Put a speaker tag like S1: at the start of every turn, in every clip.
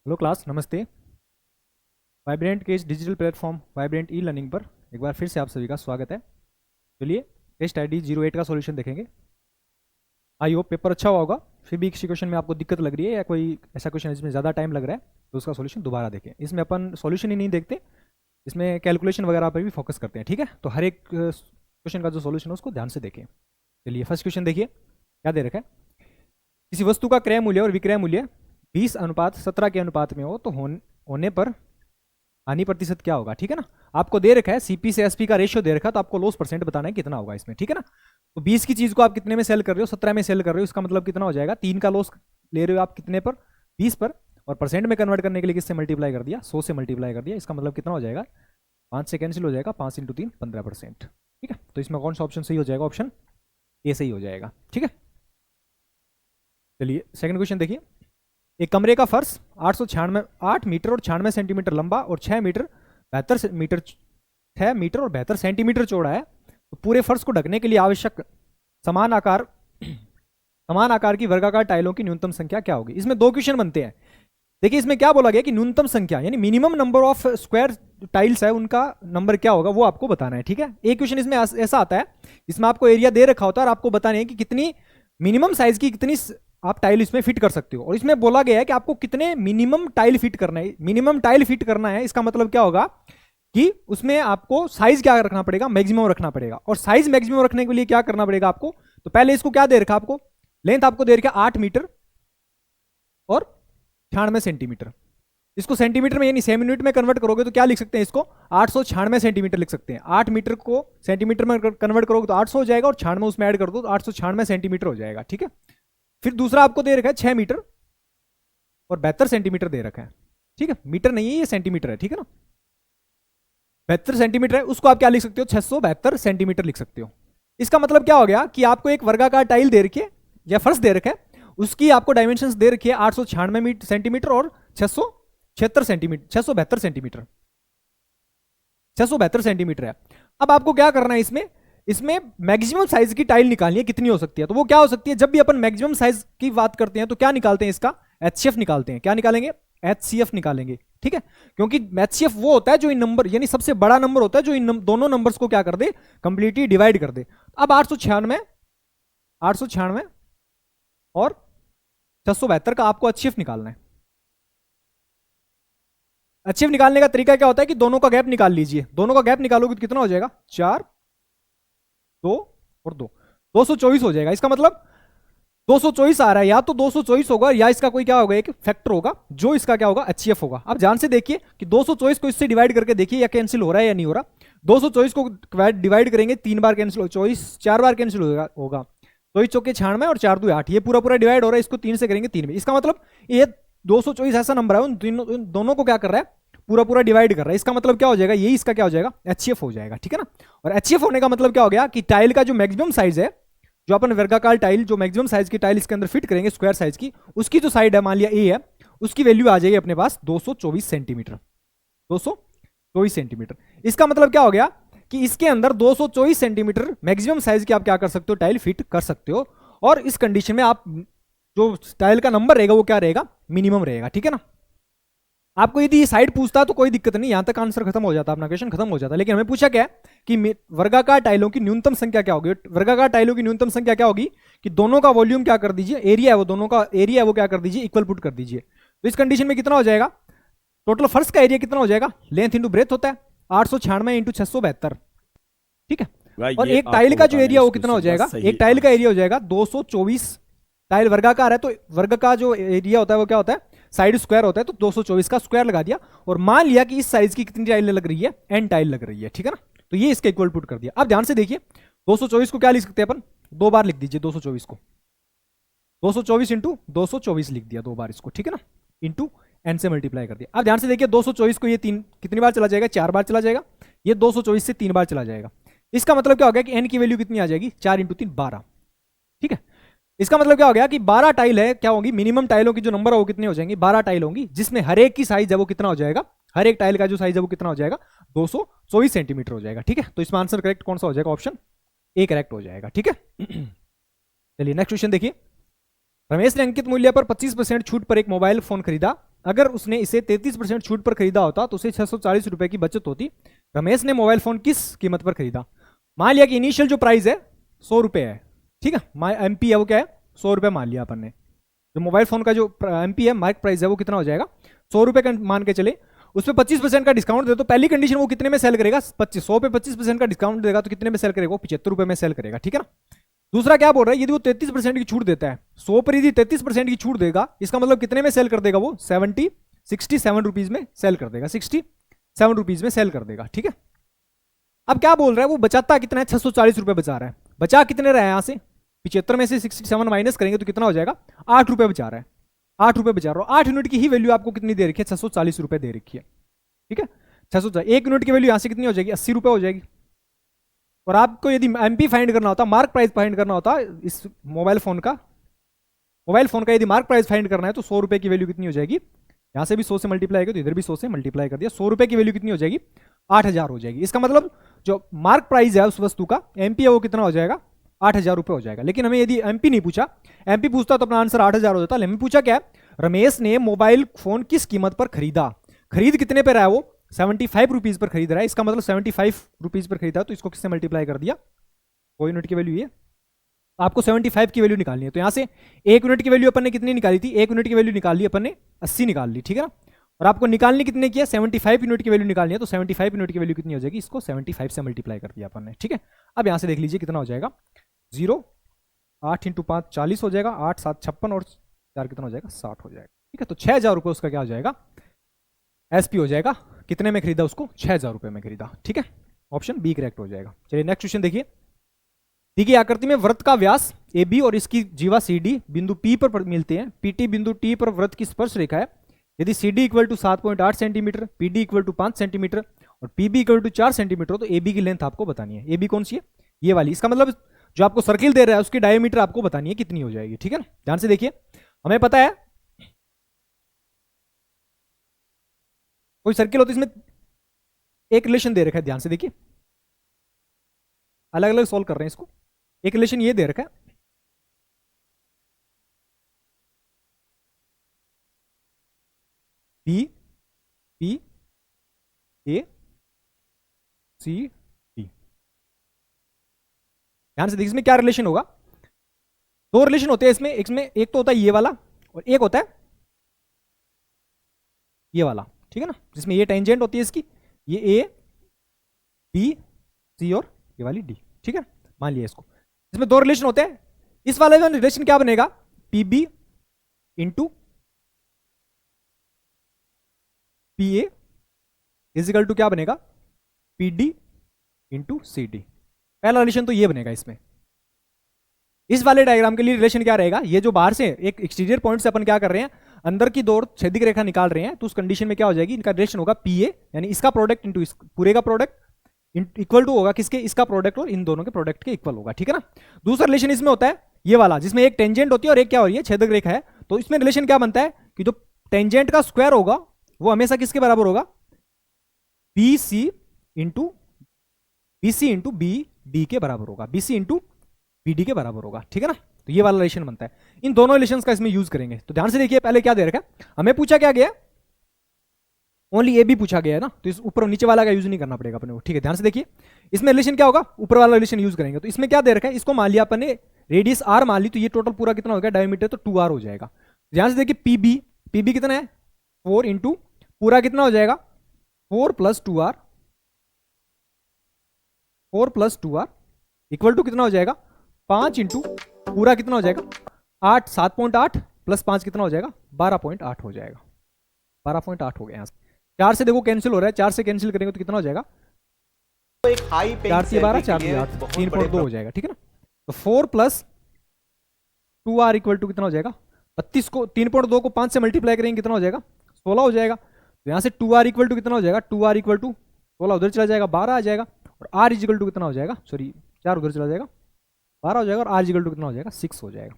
S1: Hello class, नमस्ते। Vibrant के इस digital platform vibrant e learning पर एक बार फिर से आप सभी का स्वागत है। चलिए टेस्ट आईडी 08 का सॉल्यूशन देखेंगे। आई होप पेपर अच्छा हुआ होगा। फिर भी किसी क्वेश्चन में आपको दिक्कत लग रही है या कोई ऐसा क्वेश्चन है जिसमें ज़्यादा टाइम लग रहा है तो उसका सॉल्यूशन दोबारा देखें। इसमें अपन सॉल्यूशन ही नहीं देखते, इसमें कैलकुलेशन वगैरह पर भी फोकस करते हैं। ठीक है, तो हर एक क्वेश्चन का जो सॉल्यूशन है उसको ध्यान से देखें। चलिए फर्स्ट क्वेश्चन देखिए, क्या दे रखा है। किसी वस्तु का क्रय मूल्य और विक्रय मूल्य 20:17 के अनुपात में हो तो होने पर हानि प्रतिशत क्या होगा। ठीक है ना, आपको दे रखा है सीपी से एसपी का रेशियो दे रखा है, तो आपको लॉस परसेंट बताना है कितना होगा इसमें। ठीक है ना, तो 20 की चीज को आप कितने में सेल कर रहे हो, 17 में सेल कर रहे हो, इसका मतलब कितना हो जाएगा, 3 का लॉस ले रहे हो आप कितने पर, 20 पर, और परसेंट में कन्वर्ट करने के लिए किससे मल्टीप्लाई कर दिया, 100 से मल्टीप्लाई कर दिया। इसका मतलब कितना हो जाएगा, 5 से कैंसिल हो जाएगा, 5 × 3 15%। ठीक है, तो इसमें कौन सा ऑप्शन सही हो जाएगा, ऑप्शन ए सही हो जाएगा। ठीक है, चलिए सेकंड क्वेश्चन देखिए। एक कमरे का फर्श 8 मीटर और 96 सेंटीमीटर लंबा और 6 मीटर और 72 सेंटीमीटर चौड़ा है, तो पूरे फर्श को ढकने के लिए आवश्यक समान आकार की वर्गाकार टाइलों की न्यूनतम संख्या क्या होगी। इसमें दो क्वेश्चन बनते हैं। देखिए इसमें क्या बोला गया कि न्यूनतम संख्या यानी minimum number of square tiles है, उनका नंबर क्या होगा वो आपको बताना है। ठीक है, एक क्वेश्चन इसमें ऐसा आता है, इसमें आपको एरिया दे रखा होता है और आपको बताना है कि कितनी मिनिमम साइज की कितनी आप टाइल इसमें फिट कर सकते हो, और इसमें बोला गया है कि आपको कितने मिनिमम टाइल फिट करना है। मिनिमम टाइल फिट करना है, इसका मतलब क्या होगा कि उसमें आपको साइज क्या रखना पड़ेगा, मैक्सिमम रखना पड़ेगा। और साइज मैक्सिमम रखने के लिए क्या करना पड़ेगा आपको, तो पहले इसको क्या दे रखा आपको, लेंथ आपको दे रखा 8 मीटर और 96 सेंटीमीटर। इसको सेंटीमीटर में यानी 6 मिनट में कन्वर्ट करोगे तो क्या लिख सकते हैं, इसको 896 सेंटीमीटर लिख सकते हैं। 8 मीटर को सेंटीमीटर में कन्वर्ट करोगे तो 800 हो जाएगा, और 96 उसमें ऐड कर दो तो 896 सेंटीमीटर हो जाएगा। ठीक है, फिर दूसरा आपको दे रखा है 6 मीटर और 72 सेंटीमीटर दे रखा है। ठीक है, मीटर नहीं है ये, सेंटीमीटर है। ठीक है ना, 72 सेंटीमीटर है, उसको आप क्या लिख सकते हो, 672 सेंटीमीटर लिख सकते हो। इसका मतलब क्या हो गया कि आपको एक वर्गाकार टाइल दे रखी है या फर्श दे रखा है, उसकी आपको डायमेंशंस दे रखी है 896 सेंटीमीटर और 672 सेंटीमीटर 672 सेंटीमीटर है। अब आपको क्या करना है, इसमें मैक्सिमम साइज की टाइल निकालनी है, कितनी हो सकती है। तो वो क्या हो सकती है, जब भी अपन मैक्सिमम साइज की बात करते हैं तो क्या निकालते हैं, इसका एचसीएफ निकालते हैं। क्या निकालेंगे, एचसीएफ निकालेंगे। ठीक है, क्योंकि एचसीएफ वो होता है जो इन नंबर यानी सबसे बड़ा नंबर होता है जो इन दोनों नंबर्स को क्या कर दे, कंप्लीटली डिवाइड कर दे। अब 896 और 672 का आपको एचसीएफ निकालना है। एचसीएफ निकालने का तरीका क्या होता है कि दोनों का गैप निकाल लीजिए। दोनों का गैप निकालोगे तो कितना हो जाएगा, 4 2 और 2 224 हो जाएगा। इसका मतलब 224 आ रहा है, या तो 224 होगा या इसका कोई क्या होगा, एक फैक्टर होगा जो इसका क्या होगा, एचसीएफ होगा। अब ध्यान से देखिए कि 224 को इससे डिवाइड करके देखिए या कैंसिल हो रहा है या नहीं हो रहा। 224 को डिवाइड करेंगे 3 बार कैंसिल, 4 बार कैंसिल होगा। 24 चौके 96 और 4 2 8, ये पूरा डिवाइड हो रहा है। इसको 3 से करेंगे 3 में, इसका मतलब ये 224 ऐसा नंबर है उन दोनों को क्या कर रहा है, पूरा डिवाइड कर रहा है। इसका मतलब क्या हो जाएगा, यही इसका क्या हो जाएगा, एचसीएफ हो जाएगा। ठीक है ना, और एचसीएफ होने का मतलब क्या हो गया कि टाइल का जो मैक्सिमम साइज है, जो अपन वर्गाकार टाइल जो मैक्सिमम साइज की टाइल इसके अंदर फिट करेंगे स्क्वायर साइज की, उसकी जो साइड है मान लिया ए है, उसकी वैल्यू आ जाएगी अपने पास 224 सेंटीमीटर। 224 सेंटीमीटर, इसका मतलब क्या हो गया कि इसके अंदर 224 सेंटीमीटर मैक्सिमम साइज की आप क्या कर सकते हो, टाइल फिट कर सकते हो। और इस कंडीशन में आप जो टाइल का नंबर रहेगा वो क्या रहेगा, मिनिमम रहेगा। ठीक है ना, आपको यदि ये साइड पूछता तो कोई दिक्कत नहीं, यहां तक आंसर खत्म हो जाता, अपना क्वेश्चन खत्म हो जाता। लेकिन हमें पूछा क्या कि वर्गाकार टाइलों की न्यूनतम संख्या क्या होगी। वर्गाकार टाइलों की न्यूनतम संख्या क्या होगी कि दोनों का वॉल्यूम क्या कर दीजिए, एरिया है वो, दोनों का एरिया है वो क्या कर दीजिए, इक्वल पुट कर दीजिए। तो इस कंडीशन में कितना हो जाएगा, टोटल फर्श का एरिया कितना हो जाएगा, लेंथ इंटू ब्रेथ होता है 896 इंटू 672। ठीक है, और एक टाइल का जो एरिया वो कितना हो जाएगा, एक टाइल का एरिया हो जाएगा 224। टाइल वर्गाकार है तो वर्ग का जो एरिया होता है वो क्या होता है, साइड स्क्वायर होता है, तो 224 का स्क्वायर लगा दिया और मान लिया कि इस साइज की कितनी टाइल लग रही है, एन टाइल लग रही है। ठीक है ना, तो ये इसका इक्वल पुट कर दिया। अब ध्यान से देखिए 224 को क्या लिख सकते हैं अपन, 2 बार लिख दीजिए 224 को, 224 इंटू 224 लिख दिया 2 बार इसको। ठीक है ना, इंटू एन से मल्टीप्लाई कर दिया। अब ध्यान से देखिए 224 को ये 3 कितनी बार चला जाएगा, 4 बार चला जाएगा। ये 224 से 3 बार चला जाएगा। इसका मतलब क्या हो गया कि एन की वैल्यू कितनी आ जाएगी, 4 इंटू 3 12। ठीक है, इसका मतलब क्या हो गया कि 12 टाइल है, क्या होगी, मिनिमम टाइलों की जो नंबर है वो कितनी हो जाएंगी, 12 टाइल होंगी, जिसमें हर एक की साइज है वो कितना हो जाएगा, हर एक टाइल का जो साइज है वो कितना हो जाएगा, 224 सेंटीमीटर हो जाएगा। ठीक है, तो इसमें आंसर करेक्ट कौन सा हो जाएगा, ऑप्शन ए करेक्ट हो जाएगा। ठीक है, चलिए नेक्स्ट क्वेश्चन देखिए। रमेश ने अंकित मूल्य पर 25% छूट पर एक मोबाइल फोन खरीदा अगर उसने इसे 33% छूट पर खरीदा होता तो उसे 640 रुपए की बचत होती। रमेश ने मोबाइल फोन किस कीमत पर खरीदा? मान लिया कि इनिशियल जो प्राइस है 100 रुपए है, ठीक है, एमपी है वो क्या है 100 रुपए मान लिया अपन ने। जो मोबाइल फोन का जो एमपी है मार्क प्राइस है वो कितना हो जाएगा 100 रुपए का मान के चले, उस पर 25% का डिस्काउंट दे तो पहली कंडीशन वो कितने में सेल करेगा 100 पे 25% का डिस्काउंट देगा तो कितने में सेल करेगा वो 75 रुपए में सेल करेगा, ठीक है ना। दूसरा क्या बोल रहा है, यदि वो 33% की छूट देता है 100 पर यदि 33% की छूट देगा इसका मतलब कितने में सेल कर देगा वो 67 रुपीज में सेल कर देगा, 67 रुपीज में सेल कर देगा, ठीक है। अब क्या बोल रहा है वो बचाता कितना है 640 रुपए बचा रहा है, बचा कितने रहा है यहां से 75 में से 67 माइनस करेंगे तो कितना हो जाएगा 8 रुपए बचा रहा है, 8 रुपए बचा रहा हूं। 8 यूनिट की ही वैल्यू आपको कितनी दे रखी है 640 रुपए दे रखी है, ठीक है। 640 1 यूनिट की वैल्यू यहां से कितनी हो जाएगी 80 रुपए हो जाएगी। और आपको यदि एमपी फाइंड करना होता मार्क प्राइस फाइंड करना होता इस मोबाइल फोन का यदि मार्क प्राइस फाइंड करना है तो 100 रुपए की वैल्यू कितनी हो जाएगी, यहां से भी 100 से मल्टीप्लाई किया तो इधर भी 100 से मल्टीप्लाई कर दिया, 100 रुपए की वैल्यू कितनी हो जाएगी 8000 हो जाएगी। इसका मतलब जो मार्क प्राइस है उस वस्तु का एमपी है वो कितना हो जाएगा 8000 रुपए हो जाएगा। लेकिन हमें यदि एमपी नहीं पूछा, एमपी पूछता तो अपना आंसर 8000 हो जाता। हमें पूछा क्या है रमेश ने मोबाइल फोन किस कीमत पर खरीदा, खरीद कितने पर रहा है वो 75 रुपीज पर खरीद रहा है, इसका मतलब 75 रुपीज पर खरीदा तो इसको किससे मल्टीप्लाई कर दिया, कोई यूनिट की वैल्यू ये आपको 75 की वैल्यू निकालनी है। तो यहां से 1 यूनिट की वैल्यू अपन ने कितनी निकाली थी 1 यूनिट की वैल्यू निकाली अपन ने 80 निकाल ली, ठीक है ना। और आपको निकालनी कितने की है 75 यूनिट की वैल्यू निकालनी है तो 75 यूनिट की वैल्यू कितनी हो जाएगी इसको 75 से मल्टीप्लाई कर दिया अपन ने, ठीक है। अब यहां से देख लीजिए कितना हो जाएगा 0 8 × 5 40 हो जाएगा, 8 7 56 और 4 कितना हो जाएगा 60 हो जाएगा, ठीक है। तो 6000 रुपये उसका क्या हो जाएगा एसपी हो जाएगा, कितने में खरीदा उसको 6000 रुपये में खरीदा, ठीक है। ऑप्शन बी करेक्ट हो जाएगा। चलिए नेक्स्ट क्वेश्चन देखिए, दी गई आकृति में वृत्त का व्यास ए बी और इसकी जीवा सी डी बिंदु पी पर मिलते हैं, पीटी बिंदु टी पर वृत्त की स्पर्श रेखा है, यदि C D equal to 7.8 centimetre, P D equal to 5 centimetre और P B equal to 4 centimetre, तो ए बी की लेंथ आपको बतानी है। ए बी कौन सी है ये वाली, इसका मतलब जो आपको सर्किल दे रहा है उसकी डायमीटर आपको बतानी है कितनी हो जाएगी, ठीक है ना। ध्यान से देखिए, हमें पता है कोई सर्किल हो तो इसमें एक रिलेशन दे रखा है, ध्यान से देखिए अलग अलग सोल्व कर रहे हैं इसको, एक रिलेशन ये दे रखा है B P A C D. ध्यान से देखिए इसमें क्या रिलेशन होगा, दो रिलेशन होते हैं इसमें, एक तो होता है ये वाला और एक होता है ये वाला, ठीक है ना, जिसमें ये टेंजेंट होती है इसकी, ये ए बी सी और ये वाली डी, ठीक है। मान लिया इसको, इसमें दो रिलेशन होते हैं, इस वाले में रिलेशन क्या बनेगा P B into P A equal to क्या बनेगा P D into C D. पहला रिलेशन तो ये बनेगा इसमें। इस वाले डायग्राम के लिए रिलेशन क्या रहेगा, ये जो बाहर से एक एक्सटीरियर पॉइंट से अपन क्या कर रहे हैं अंदर की दो छेदिक रेखा निकाल रहे हैं, तो उस कंडीशन में क्या हो जाएगी इनका रिलेशन होगा पी ए यानी इसका प्रोडक्ट इंटू पूरे का प्रोडक्ट इक्वल टू होगा किसके, इसका प्रोडक्ट और इन दोनों के प्रोडक्ट के इक्वल होगा, ठीक है ना। दूसरा रिलेशन इसमें होता है ये वाला जिसमें एक टेंजेंट होती है और एक क्या हो रही है छेदक रेखा है, तो इसमें रिलेशन क्या बनता है कि जो टेंजेंट का स्क्वायर होगा वो हमेशा किसके बराबर होगा B C into B D के बराबर होगा, B C into B D के बराबर होगा, ठीक है ना। तो ये वाला रिलेशन बनता है, इन दोनों रिलेशंस का इसमें यूज करेंगे। तो ध्यान से देखिए पहले क्या दे रखा है, हमें पूछा क्या गया ओनली ए बी पूछा गया है ना, तो इस ऊपर नीचे वाला का यूज नहीं करना पड़ेगा अपने को, ठीक है। ध्यान से देखिए इसमें रिलेशन क्या होगा ऊपर वाला रिलेशन यूज करेंगे। तो इसमें क्या दे रखा है, इसको मान लिया अपन ने रेडियस आर मान ली, तो ये टोटल पूरा कितना हो गया डायमीटर तो 2r हो जाएगा। ध्यान से देखिए पीबी कितना है 4 इंटू पूरा कितना हो जाएगा 4 + 2r, 4 + 2r इक्वल टू कितना हो जाएगा 5 इंटू पूरा कितना हो जाएगा 8, 7.8 + 5 कितना हो जाएगा 12.8 हो जाएगा, 12.8 हो गया। यहाँ से 4 से देखो कैंसिल हो रहा है, 4 से कैंसिल करेंगे तो कितना हो जाएगा 4 से 12, 4 से 8, 3.2 हो जाएगा, ठीक है ना। तो 4 + 2r इक्वल टू कितना हो जाएगा 32 को 3.2 को 5 से मल्टीप्लाई करेंगे कितना हो जाएगा 16 हो जाएगा। तो यहाँ से 2r इक्वल टू कितना हो जाएगा 2r इक्वल टू 16 उधर चला जाएगा 12 आ जाएगा, और r इक्वल टू कितना हो जाएगा 4 उधर चला जाएगा 12 हो जाएगा, और r इक्वल टू कितना हो जाएगा 6 हो जाएगा।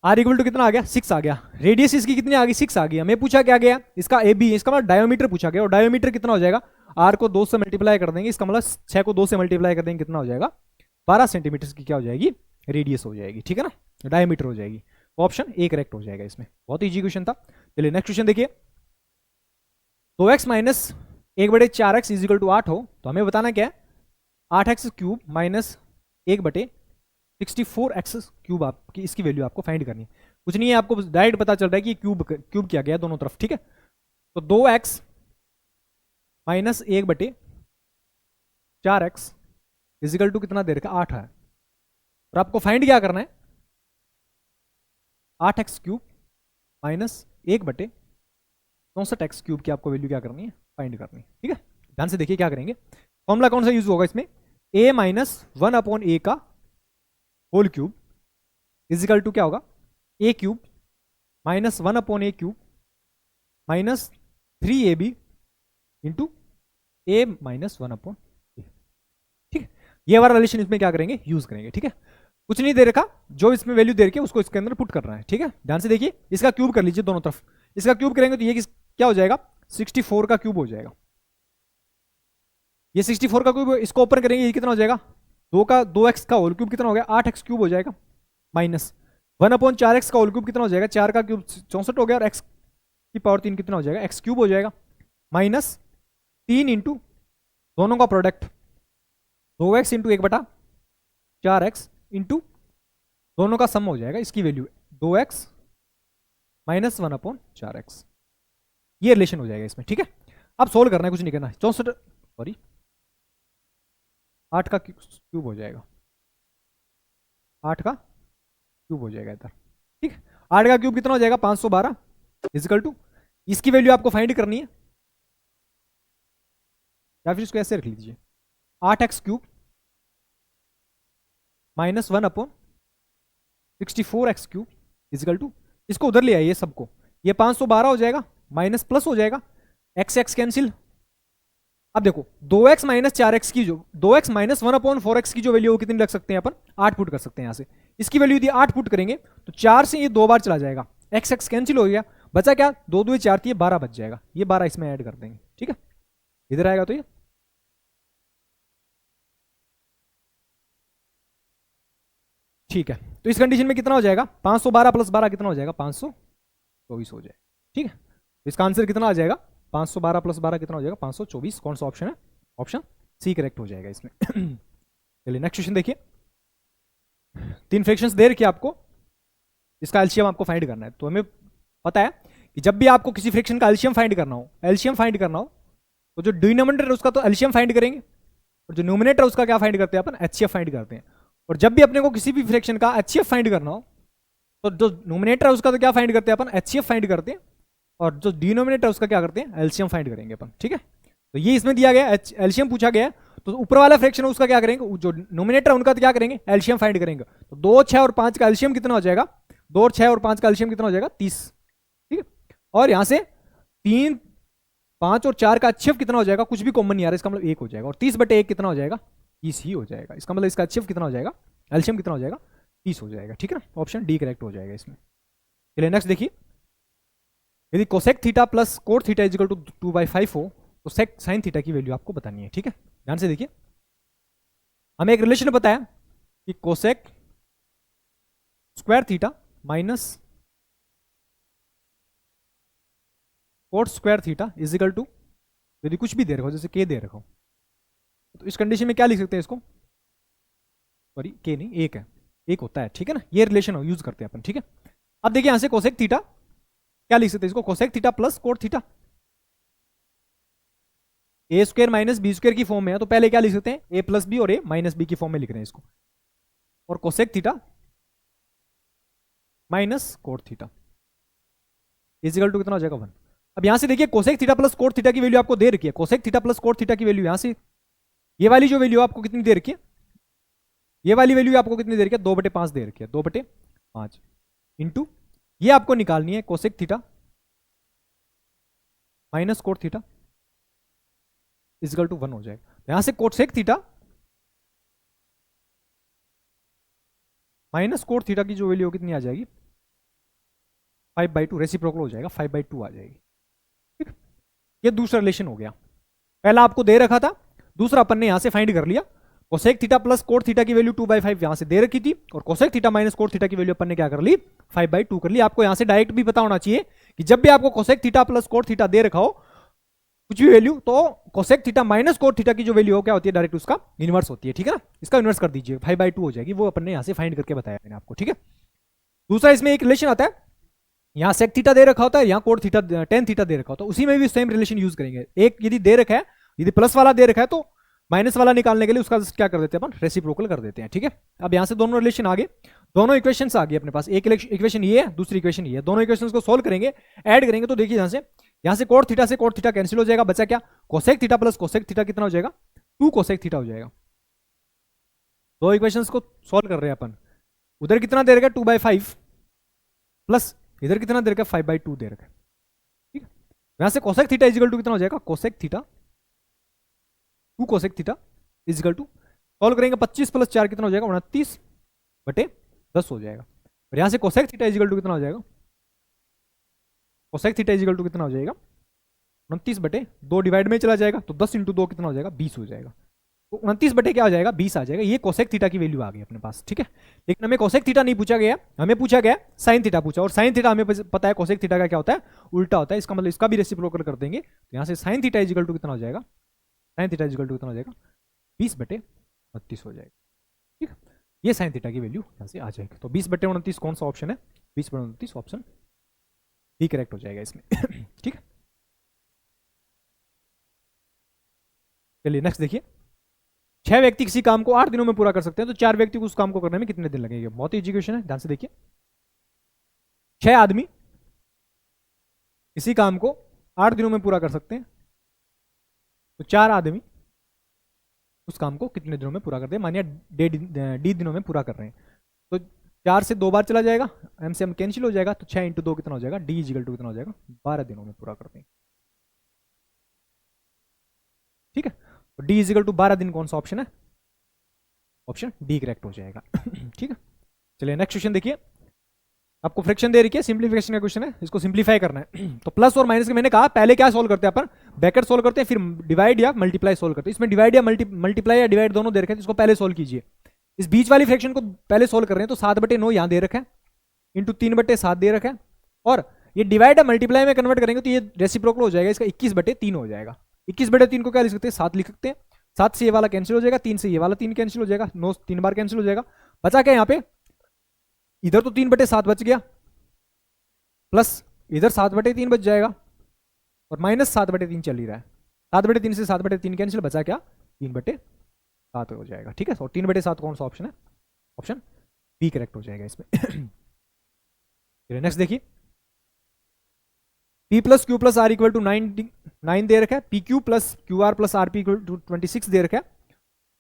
S1: r इक्वल टू कितना आ गया 6 आ गया, रेडियस इसकी कितनी आ गई 6 आ गई। हमें पूछा क्या गया इसका ए बी, इसका मतलब डायोमीटर पूछा गया, और डायोमीटर कितना हो जाएगा r को 2 से मल्टीप्लाई कर देंगे, इसका मतलब 6 को 2 से मल्टीप्लाई कर देंगे कितना हो जाएगा 12 सेंटीमीटर की क्या हो जाएगी रेडियस हो जाएगी, ठीक है ना, डायमीटर हो जाएगी। ऑप्शन ए करेक्ट हो जाएगा इसमें, बहुत ईजी क्वेश्चन था। चलिए नेक्स्ट क्वेश्चन देखिए, 2x minus 1/4x is equal to 8 हो तो हमें बताना क्या है, 8x cube minus 1/64x cube, आपकी इसकी वैल्यू आपको फाइंड करनी है। कुछ नहीं है, आपको डायरेक्ट पता चल रहा है कि क्यूब क्यूब किया गया दोनों तरफ, ठीक है। तो 2x minus 1/4x is equal to कितना दे रखा, 8 है, और आपको फाइंड क्या करना है, 8x cube minus 1/64x cube की आपको वैल्यू क्या करनी है, फाइंड करनी है, ठीक है। ध्यान से देखिए क्या करेंगे, फॉर्मूला कौन सा यूज होगा इसमें, a माइनस 1/a का होल क्यूब इजिकल टू क्या होगा, a cube minus 1/a cube minus 3ab into a minus 1/a, ठीक है। ये हमारा रिलेशन इसमें क्या करेंगे, यूज करेंगे, ठीक है। कुछ नहीं दे रखा, जो इसमें वैल्यू दे रखी है उसको इसके अंदर पुट करना है, ठीक है। ध्यान से देखिए, इसका क्यूब कर लीजिए दोनों तरफ, इसका क्यूब करेंगे तो ये क्या हो जाएगा, 64 का क्यूब हो जाएगा। ये 64 का क्यूब, इसको ओपन करेंगे, ये कितना हो जाएगा, 2x का होल क्यूब कितना हो गया, 8x क्यूब हो जाएगा, माइनस 1/4x का होल क्यूब कितना हो जाएगा, 4 का क्यूब 64 हो गया, और x की पावर 3 कितना हो जाएगा, x क्यूब हो जाएगा, माइनस 3 इंटू दोनों का product 2x into 1/4x into दोनों का सम हो जाएगा, इसकी वैल्यू 2x माइनस 1/4x, ये रिलेशन हो जाएगा इसमें, ठीक है। अब सोल्व करना है, कुछ नहीं करना है, 8 का क्यूब हो जाएगा, 8 का क्यूब हो जाएगा इधर, ठीक है। 8 का क्यूब कितना हो जाएगा, 512 इजिकल टू, इसकी वैल्यू आपको फाइंड करनी है, या फिर इसको ऐसे रख लीजिए, 8x cube minus 1/64x cube equal to, इसको उधर ले आइए सबको, ये 512 हो जाएगा, माइनस प्लस हो जाएगा, x x कैंसिल। अब देखो 2x माइनस 4x की जो 2x माइनस 1/4x की जो वैल्यू कितनी रख सकते हैं अपन, 8 पुट कर सकते हैं यहां से, इसकी वैल्यू यदि 8 पुट करेंगे तो 4 से ये 2 बार चला जाएगा, x x कैंसिल हो गया, बचा क्या, 2 2 4 थी, 12 बच जाएगा, ये 12 इसमें ऐड कर देंगे, ठीक है। इधर आएगा तो ये ठीक है। तो इस कंडीशन में कितना हो जाएगा, 512 प्लस 12 कितना हो जाएगा, 524 हो जाएगा, ठीक है। तो इसका आंसर कितना आ जाएगा, 512 प्लस 12 कितना हो जाएगा, 524। कौन सा ऑप्शन है, ऑप्शन सी करेक्ट हो जाएगा इसमें। चलिए नेक्स्ट क्वेश्चन देखिए, 3 फ्रैक्शंस दे रखी है आपको, इसका एलसीएम आपको फाइंड करना है। तो हमें पता है कि जब भी आपको किसी फ्रैक्शन का एलसीएम फाइंड करना हो, एलसीएम फाइंड करना हो, तो जो डिनोमिनेटर है उसका तो एलसीएम फाइंड करेंगे, और जो न्यूमिनेटर है उसका क्या फाइंड करते हैं अपन, एचसीएफ फाइंड करते हैं। और जब भी अपने को किसी भी फ्रैक्शन का एचसीएफ फाइंड करना हो, तो जो न्यूमिनेटर है उसका तो क्या फाइंड करते हैं अपन, एचसीएफ फाइंड करते हैं, और जो डिनोमिनेटर है उसका क्या करते हैं, एलसीएम फाइंड करेंगे अपन, ठीक है। तो ये इसमें दिया गया, एलसीएम पूछा गया है, तो ऊपर वाला फ्रैक्शन है उसका क्या करेंगे, जो न्यूमिनेटर है उनका तो क्या करेंगे, एलसीएम फाइंड करेंगे। तो 2 6 और 5 का एलसीएम कितना हो जाएगा, 2 और 6 और 5 का एलसीएम कितना हो जाएगा, 30, ठीक है। और यहां से 3 5 और 4 का एचसीएफ कितना हो जाएगा, कुछ भी कॉमन नहीं आ रहा, इसका मतलब 1 हो जाएगा, और 30/1 कितना हो जाएगा, 30 ही हो जाएगा, इसका मतलब इसका एचसीएफ कितना हो जाएगा, एलसीएम कितना हो जाएगा, 30 हो जाएगा, ठीक है ना। ऑप्शन डी करेक्ट हो जाएगा इसमें। चलिए नेक्स्ट देखिए, यदि cosec theta plus cot theta equal to 2/5 हो तो सेक साइन थीटा की वैल्यू आपको बतानी है, ठीक है। ध्यान से देखिए, हमें एक रिलेशन बताया कि cosec square theta minus cot square theta equal to, यदि कुछ भी दे रखो, जैसे के दे रखो, तो इस कंडीशन में क्या लिख सकते हैं इसको, सॉरी के नहीं, एक है, एक होता है, ठीक है ना, ये रिलेशन यूज करते हैं अपन, ठीक है। अब देखिए यहां से कोसेक थीटा क्या लिख सकते हैं इसको, cosec theta plus cot theta, A square minus B square की फॉर्म में है, तो पहले क्या लिख सकते हैं, ए प्लस बी और ए माइनस बी की फॉर्म में लिख रहे हैं इसको, और cosec theta minus cot theta equal to कितना हो जाएगा, 1। अब यहां से देखिए cosec theta plus cot theta की वैल्यू आपको दे रखी है, cosec theta plus cot theta की वैल्यू यहां से, ये वाली जो वैल्यू आपको कितनी दे रखी है, ये वाली वैल्यू आपको कितनी दे रखी है, 2/5 दे रखी है, 2/5 इंटू ये आपको निकालनी है cosec theta minus cot theta equal to 1 हो जाएगा। यहां से cosec theta minus cot theta की जो वैल्यू कितनी आ जाएगी, 5/2, रेसिप्रोकल हो जाएगा, 5/2 आ जाएगी, ठीक। ये दूसरा रिलेशन हो गया, पहला आपको दे रखा था, दूसरा अपन ने यहां से फाइंड कर लिया। Cosec theta plus cot theta की वैल्यू 2/5 यहां से दे रखी थी, और cosec theta minus cot theta की वैल्यू अपन ने क्या कर ली, 5/2 कर ली। आपको यहां से डायरेक्ट भी पता होना चाहिए कि जब भी आपको cosec theta plus cot theta दे रखा हो कुछ भी वैल्यू, तो cosec theta minus cot theta की जो वैल्यू हो क्या होती है, डायरेक्ट उसका इनवर्स होती है, ठीक है ना। इसका इनवर्स कर दीजिए, 5/2 हो जाएगी, वो अपन ने यहां से फाइंड करके बताया मैंने आपको, ठीक है। दूसरा इसमें एक रिलेशन आता है, यहाँ सेक थीटा दे रखा होता है, यहाँ कोट थीटा टेन थीटा दे रखा होता है, उसी में भी सेम रिलेशन यूज करेंगे। एक यदि दे रखा है, यदि प्लस वाला दे रखा है तो माइनस वाला निकालने के लिए उसका क्या कर देते हैं अपन, रेसिप्रोकल कर देते हैं, ठीक है। अब यहाँ से दोनों रिलेशन आ गए, दोनों इक्वेशन आ गए अपने पास। एक इक्वेशन ये है, दूसरी इक्वेशन ये है, दोनों इक्वेशन को सोल्व करेंगे, ऐड करेंगे तो देखिए यहाँ से कोट थीटा से कोट थीटा कैंसिल हो जाएगा, बचा क्या, cosec theta plus cosec theta कितना हो जाएगा, 2 कोसेक थीटा हो जाएगा। दो इक्वेशंस को सोल्व कर रहे हैं अपन, उधर कितना दे रखा है 2/5 प्लस इधर कितना दे रखा है 5/2 दे रखा है, ठीक है। यहां से कोसेक थीटा इजिकल टू कितना हो जाएगा, cosec theta 2 cosec theta equal to, solve करेंगे 25 + 4 कितना हो जाएगा, 29/10 हो जाएगा। और यहां से कोसेक थीटा इजिकल टू कितना हो जाएगा, कोसेक थीटा इजिकल टू कितना हो जाएगा, 29/2 डिवाइड में चला जाएगा तो 10 × 2 कितना हो जाएगा, 20 हो जाएगा। तो 29 क्या हो जाएगा, 20 आ जाएगा। ये कोसेक थीटा की वैल्यू आ गई अपने पास, ठीक है। लेकिन हमें कोसेक थीटा नहीं पूछा गया, हमें पूछा गया साइन थीटा पूछा, और साइन थीटा हमें पता है कोसेक थीटा का क्या होता है, उल्टा होता है। इसका मतलब इसका भी रेसिप्रोकल कर देंगे, तो यहाँ से साइन थीटा इजिकल टू कितना हो जाएगा, साइन थीटा इजिकल टू कितना हो जाएगा, 20/29 हो जाएगा, ठीक है। ये साइन थीटा की वैल्यू यहाँ से आ जाएगी। तो 20/29 कौन सा ऑप्शन है, 20/29 ऑप्शन बी करेक्ट हो जाएगा इसमें, ठीक है। चलिए नेक्स्ट देखिए, 6 व्यक्ति किसी काम को 8 दिनों में पूरा कर सकते हैं, तो 4 व्यक्ति को उस काम को करने में कितने दिन लगेंगे। बहुत ही इजी क्वेश्चन है, ध्यान से देखिए। 6 आदमी किसी काम को 8 दिनों में पूरा कर सकते हैं, तो 4 आदमी उस काम को कितने दिनों में पूरा करते हैं। मानिए डी दिनों में पूरा कर रहे हैं, तो 4 से 2 बार चला जाएगा, एम से एम कैंसिल हो जाएगा, तो 6 × 2 कितना हो जाएगा, डी इजिकल टू कितना हो जाएगा, 12 दिनों में पूरा करते हैं, ठीक है। तो डी इजिकल टू 12 दिन कौन सा ऑप्शन है, ऑप्शन डी करेक्ट हो जाएगा, ठीक है। चलिए नेक्स्ट क्वेश्चन देखिए, आपको फ्रैक्शन दे रखी है, सिंप्लीफिकेशन का क्वेश्चन है, इसको सिंप्लीफाई करना है। तो प्लस और माइनस के मैंने कहा पहले क्या सोल्व करते हैं अपन, ब्रैकेट सोल्व करते हैं, फिर डिवाइड या मल्टीप्लाई सोल्व करते हैं। इसमें डिवाइड या मल्टीप्लाई या डिवाइड दोनों दे रखे हैं, इसको पहले सोल्व कीजिए। इस बीच वाली फ्रैक्शन को पहले सोल्व कर रहे हैं, तो 7/9 यहाँ दे रखा है, इंटू 3/7 दे रखा है, और ये डिवाइड या मल्टीप्लाई में कन्वर्ट करेंगे तो ये रेसिप्रोकल हो जाएगा, इसका 21/3 हो जाएगा। 21/3 को क्या लिख सकते हैं, 7 लिख सकते हैं। 7 से ये वाला कैंसिल हो जाएगा, 3 से ये वाला 3 कैंसिल हो जाएगा, 9 3 बार कैंसिल हो जाएगा। बचा क्या यहाँ पे, इधर तो 3/7 बच गया, प्लस इधर 7/3 बच जाएगा, और माइनस 7/3 चल ही रहा है। 7/3 से 7/3 कैंसिल, बचा क्या 3/7 हो जाएगा, ठीक है। और 3/7 कौन सा ऑप्शन है, ऑप्शन बी करेक्ट हो जाएगा इसमें। नेक्स्ट देखिए, P + Q + R = 9 दे रखा है, PQ + QR + RP = 26 दे रखा है,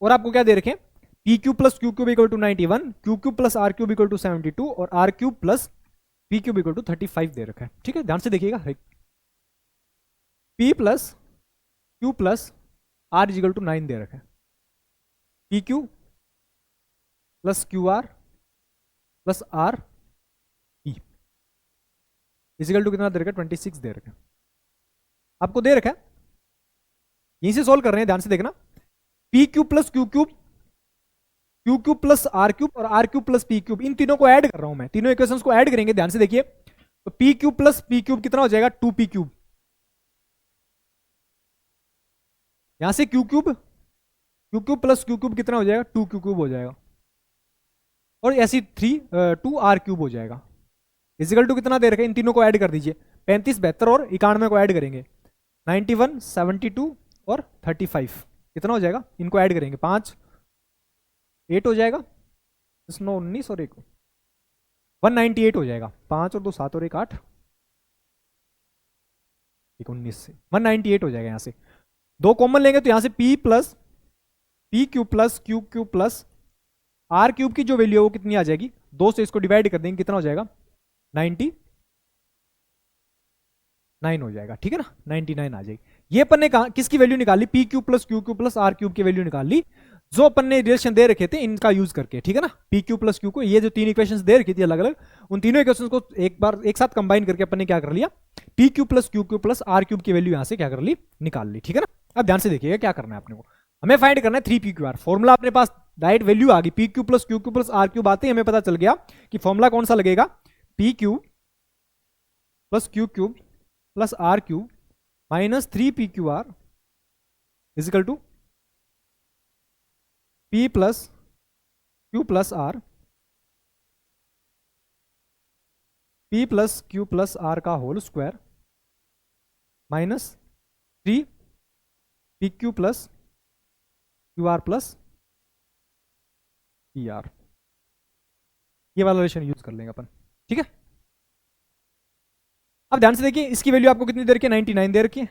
S1: और आपको क्या दे रखे हैं, PQ + QQ = 91, QQ + RQ = 72, और RQ + PQ = 35 दे रखा है, ठीक है। ध्यान से देखिएगा, P + Q + R = 9 दे रखा है, PQ + QR + R is equal to कितना दे रखा है, 26 दे रखा है, आपको दे रखा है। यहीं से सोल्व कर रहे हैं, ध्यान से देखना। PQ + QQ, QQ + R³ और RQ + P³ इन तीनों को ऐड कर रहा हूं मैं, तीनों इक्वेशंस को ऐड करेंगे, ध्यान से देखिए। तो PQ + P³ कितना हो जाएगा, 2P³। यहां से QQ + Q³ कितना हो जाएगा, 2Q³ हो जाएगा, और ऐसी 2R³ हो जाएगा। इजिकल टू कितना दे रखा है, इन तीनों को ऐड कर दीजिए, 35 72 और 91 को ऐड करेंगे, 91 72 और 35 कितना हो जाएगा, इनको ऐड करेंगे, 5 8 हो जाएगा, 9 19 और 1 198 हो जाएगा। 5 और 2 7 और 1 8 19 से 198 हो जाएगा। यहाँ से 2 कॉमन लेंगे तो यहाँ से P + PQ + QQ + R³ की जो वैल्यू है वो कितनी आ जाएगी, 2 से इसको डिवाइड कर देंगे, कितना हो जाएगा 99 हो जाएगा, ठीक है ना, 99 आ जाएगी। ये अपन ने कहा किसकी वैल्यू निकाली, PQ + QQ + R³ की वैल्यू निकाल ली, जो अपन ने रिलेशन दे रखे थे इनका यूज करके, ठीक है ना। PQ + Q को, ये जो 3 इक्वेशंस दे रखी थी अलग अलग, उन तीनों इक्वेशंस को एक बार एक साथ कंबाइन करके अपन ने क्या कर लिया, PQ + QQ + R³ की वैल्यू यहां से क्या कर ली, निकाल ली, ठीक है ना। अब ध्यान से देखिएगा क्या करना है अपने को, हमें फाइंड करना है 3PQR। फॉर्मूला अपने पास डायरेक्ट वैल्यू आ गई, PQ + QQ + R³ आते ही हमें पता चल गया कि फॉर्मूला कौन सा लगेगा, PQ plus Q cube plus R cube minus 3 PQR equal to P plus Q plus R, P plus Q plus R का whole square minus 3 PQ plus QR plus PR। ये वाला रिलेशन यूज कर लेंगे अपन, ठीक है। अब ध्यान से देखिए, इसकी वैल्यू आपको कितनी दे रखी है, 99 दे रखी है,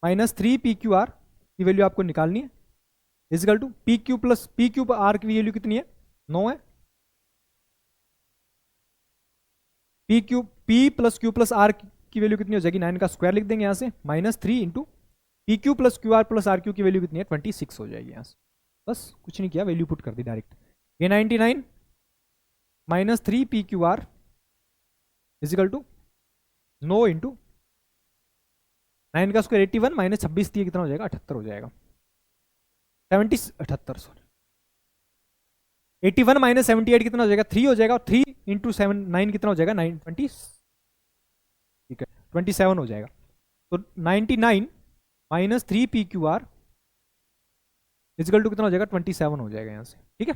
S1: माइनस 3 PQR की वैल्यू आपको निकालनी है equal to PQ plus PQ R की वैल्यू कितनी है, 9 है। P plus Q plus R की वैल्यू कितनी हो जाएगी, 9 का स्क्वायर लिख देंगे यहां से, minus 3 into PQ plus QR plus RQ की वैल्यू कितनी है, 26 हो जाएगी यहां से। बस कुछ नहीं किया, वैल्यू पुट कर दी डायरेक्ट। ये 99 minus 3 PQR equal to 9 into 9 का स्क्वायर 81 माइनस 26 दिए कितना हो जाएगा, 78 हो जाएगा, 78 सॉरी 81 माइनस 78 कितना हो जाएगा, 3 हो जाएगा, और 3 इंटू 9 कितना हो जाएगा, 20, ठीक है 27 हो जाएगा। तो 99 माइनस 3 PQR इजिकल टू कितना हो जाएगा, 27 हो जाएगा यहां से, ठीक है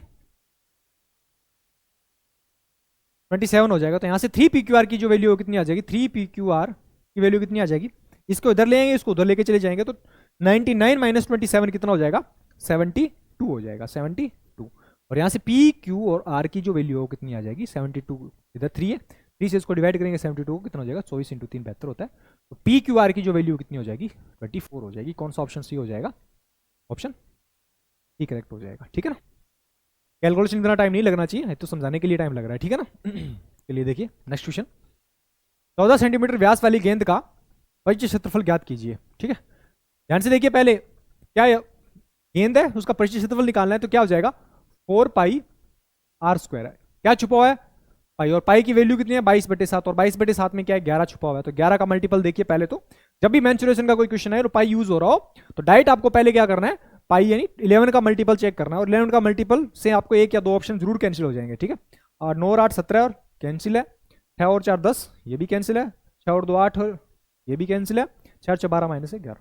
S1: 27 हो जाएगा। तो यहां से 3 PQR की जो वैल्यू कितनी आ जाएगी, 3 PQR की वैल्यू कितनी आ जाएगी, इसको इधर ले आएंगे, इसको उधर लेके चले जाएंगे, तो 99 माइनस 27 कितना हो जाएगा, 72 हो जाएगा, 72। और यहाँ से पी क्यू और आर की जो वैल्यू हो कितनी आ जाएगी, 72, इधर 3 है, 3 से इसको डिवाइड करेंगे 72 को, कितना हो जाएगा, 24 इंटू 3 72 होता है। तो पी क्यू आर की जो वैल्यू कितनी हो जाएगी, 24 हो जाएगी। कौन सा ऑप्शन सी हो जाएगा, ऑप्शन सी करेक्ट हो जाएगा, ठीक है ना। कैलकुलेशन इतना टाइम नहीं लगना चाहिए, तो समझाने के लिए टाइम लग रहा है, ठीक है ना। चलिए देखिए नेक्स्ट क्वेश्चन, 14 सेंटीमीटर व्यास वाली गेंद का परिचय क्षेत्रफल ज्ञात कीजिए, ठीक है। ध्यान से देखिए, पहले क्या गेंद है, उसका परिचय क्षेत्रफल निकालना है, तो क्या हो जाएगा, 4πr² है, क्या छुपा हुआ है, पाई, और पाई की वैल्यू कितनी है, 22/7, और 22/7 में क्या है, 11 छुपा हुआ है। तो 11 का मल्टीपल देखिए पहले, तो जब भी मेंसुरेशन का कोई क्वेश्चन है और पाई यूज हो रहा हो, तो डायरेक्ट आपको पहले क्या करना है, पाई यानी 11 का मल्टीपल चेक करना है, और 11 का मल्टीपल से आपको एक या दो ऑप्शन जरूर कैंसिल हो जाएंगे, ठीक है। और 9 और 8 17 और कैंसिल है, 6 और 4 10 ये भी कैंसिल है, 6 और 2 8 ये भी कैंसिल है, 6 और 4 12 माइनस 11,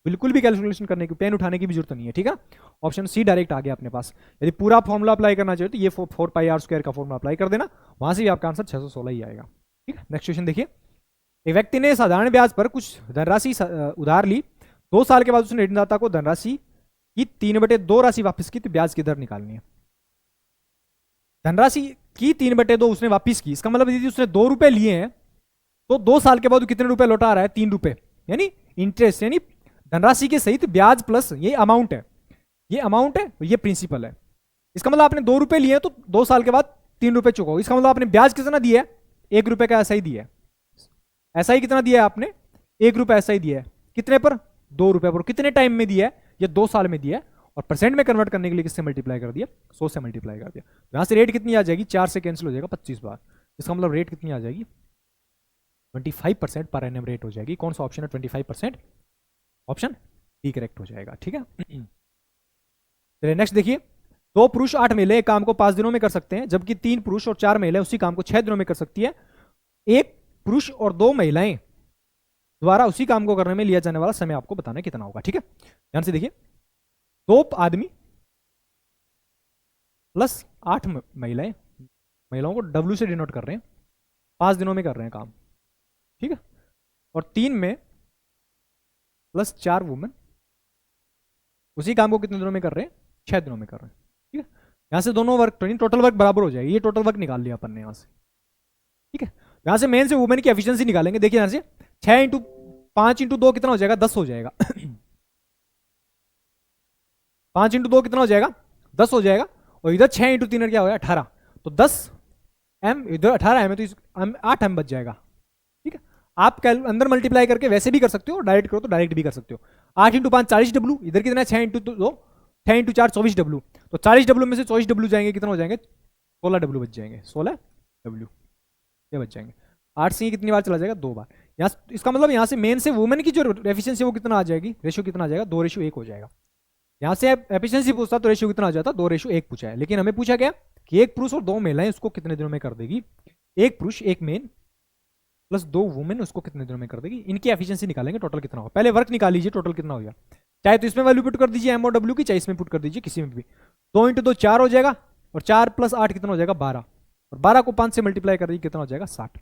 S1: बिल्कुल भी कैलकुलेशन करने की, पेन उठाने की भी जरूरत नहीं है, ठीक है। ऑप्शन सी डायरेक्ट आ गया अपने पास। यदि पूरा फॉर्मूला अप्लाई करना चाहिए तो ये 4πr² का फॉर्मूला अप्लाई कर देना, वहां से भी आपका आंसर 616 ही आएगा, ठीक है। नेक्स्ट क्वेश्चन देखिए, एक व्यक्ति ने साधारण ब्याज पर कुछ धनराशि उधार ली, 2 साल के बाद उसने ऋणदाता को धनराशि की 3/2 राशि वापस की, तो ब्याज की दर निकालनी है। धनराशि की 3/2 उसने वापस की, इसका मतलब यदि उसने 2 रुपए लिए हैं तो 2 साल के बाद कितने रुपए लौटा रहा है, 3 रुपए, यानी इंटरेस्ट, यानी धनराशि के सहित ब्याज प्लस ये अमाउंट है, ये अमाउंट है, ये प्रिंसिपल है। इसका मतलब आपने 2 रुपए लिए तो 2 साल के बाद 3 रुपए चुकाओ, इसका मतलब आपने ब्याज कितना दिया है, 1 रुपए का ऐसा ही दिया है। ऐसा ही कितना दिया है आपने, 1 रुपए ऐसा ही दिया है, कितने पर, 2 रुपए पर, कितने टाइम में दिया है, ये 2 साल में दिया है, और परसेंट में कन्वर्ट करने के लिए किससे मल्टीप्लाई कर दिया, 100 से मल्टीप्लाई कर दिया। तो यहां से रेट कितनी आ जाएगी, 4 से कैंसिल हो जाएगा 25 बार, इसका मतलब रेट कितनी आ जाएगी, 25% पर एनम रेट हो जाएगी। कौन सा ऑप्शन है, 25%, ऑप्शन डी करेक्ट हो जाएगा, ठीक है। चलिए नेक्स्ट देखिए, 2 पुरुष 8 महिलाएं एक काम को 5 दिनों में कर सकते हैं, जबकि 3 पुरुष और 4 महिलाएं उसी काम को 6 दिनों में कर सकती है। एक पुरुष और 2 महिलाएं द्वारा उसी काम को करने में लिया जाने वाला समय आपको बताना कितना होगा, ठीक है। ध्यान से देखिए, 2 आदमी प्लस 8 महिलाएं, महिलाओं को W से डिनोट कर रहे हैं, 5 दिनों में कर रहे हैं काम, ठीक है। और 3 में प्लस 4 वुमेन उसी काम को कितने दिनों में कर रहे हैं, 6 दिनों में कर रहे हैं, ठीक है। यहां से दोनों वर्क, टोटल वर्क बराबर हो जाएगी, ये टोटल वर्क निकाल लिया अपन ने यहां से, ठीक है। यहां से मेन से वुमेन की एफिशिएंसी निकालेंगे, देखिए यहां से 6 इंटू 5 इंटू 2 कितना हो जाएगा, 10 हो जाएगा। 5 इंटू 2 कितना हो जाएगा, 10 हो जाएगा, और इधर 6 इंटू 3 क्या हो गया, 18, तो 10 एम, इधर 18 एम है, तो 8 एम बच जाएगा, ठीक है। आप अंदर मल्टीप्लाई करके वैसे भी कर सकते हो, डायरेक्ट करो तो डायरेक्ट भी कर सकते हो। 8 इंटू 5 40 डब्ल्यू, इधर कितना है, 6 इंटू 2 6 इंटू 4 24 डब्ल्यू, तो 40 डब्ल्यू में से 24 डब्ल्यू जाएंगे, कितना हो जाएंगे, 16 डब्ल्यू बच जाएंगे, 16 डब्ल्यू ये बच जाएंगे। 8 से कितनी बार चला जाएगा, 2 बार। यहाँ इसका मतलब यहाँ से मेन से वुमेन की जो एफिशिएंसी वो कितना आ जाएगी, रेशियो कितना आ जाएगा, 2:1 हो जाएगा। यहाँ से एफिशिएंसी पूछता तो रेशियो कितना आ जाता, 2:1 पूछा है, लेकिन हमें पूछा गया कि 1 पुरुष और 2 महिलाएं उसको कितने दिनों में कर देगी, 1 पुरुष 1 मेन प्लस 2 वुमेन, उसको कितने दिनों में कर देगी। इनकी एफिशिएंसी निकालेंगे, टोटल कितना होगा। पहले वर्क निकाल लीजिए, टोटल कितना हो गया। चाहे तो इसमें वैल्यू पुट कर दीजिए एम और डब्ल्यू की, चाहे इसमें पुट कर दीजिए, किसी में भी। 2 इंटू 2 4 हो जाएगा, और 4 प्लस 8 कितना हो जाएगा 12, और 12 को 5 से मल्टीप्लाई कर दीजिए, कितना हो जाएगा 60।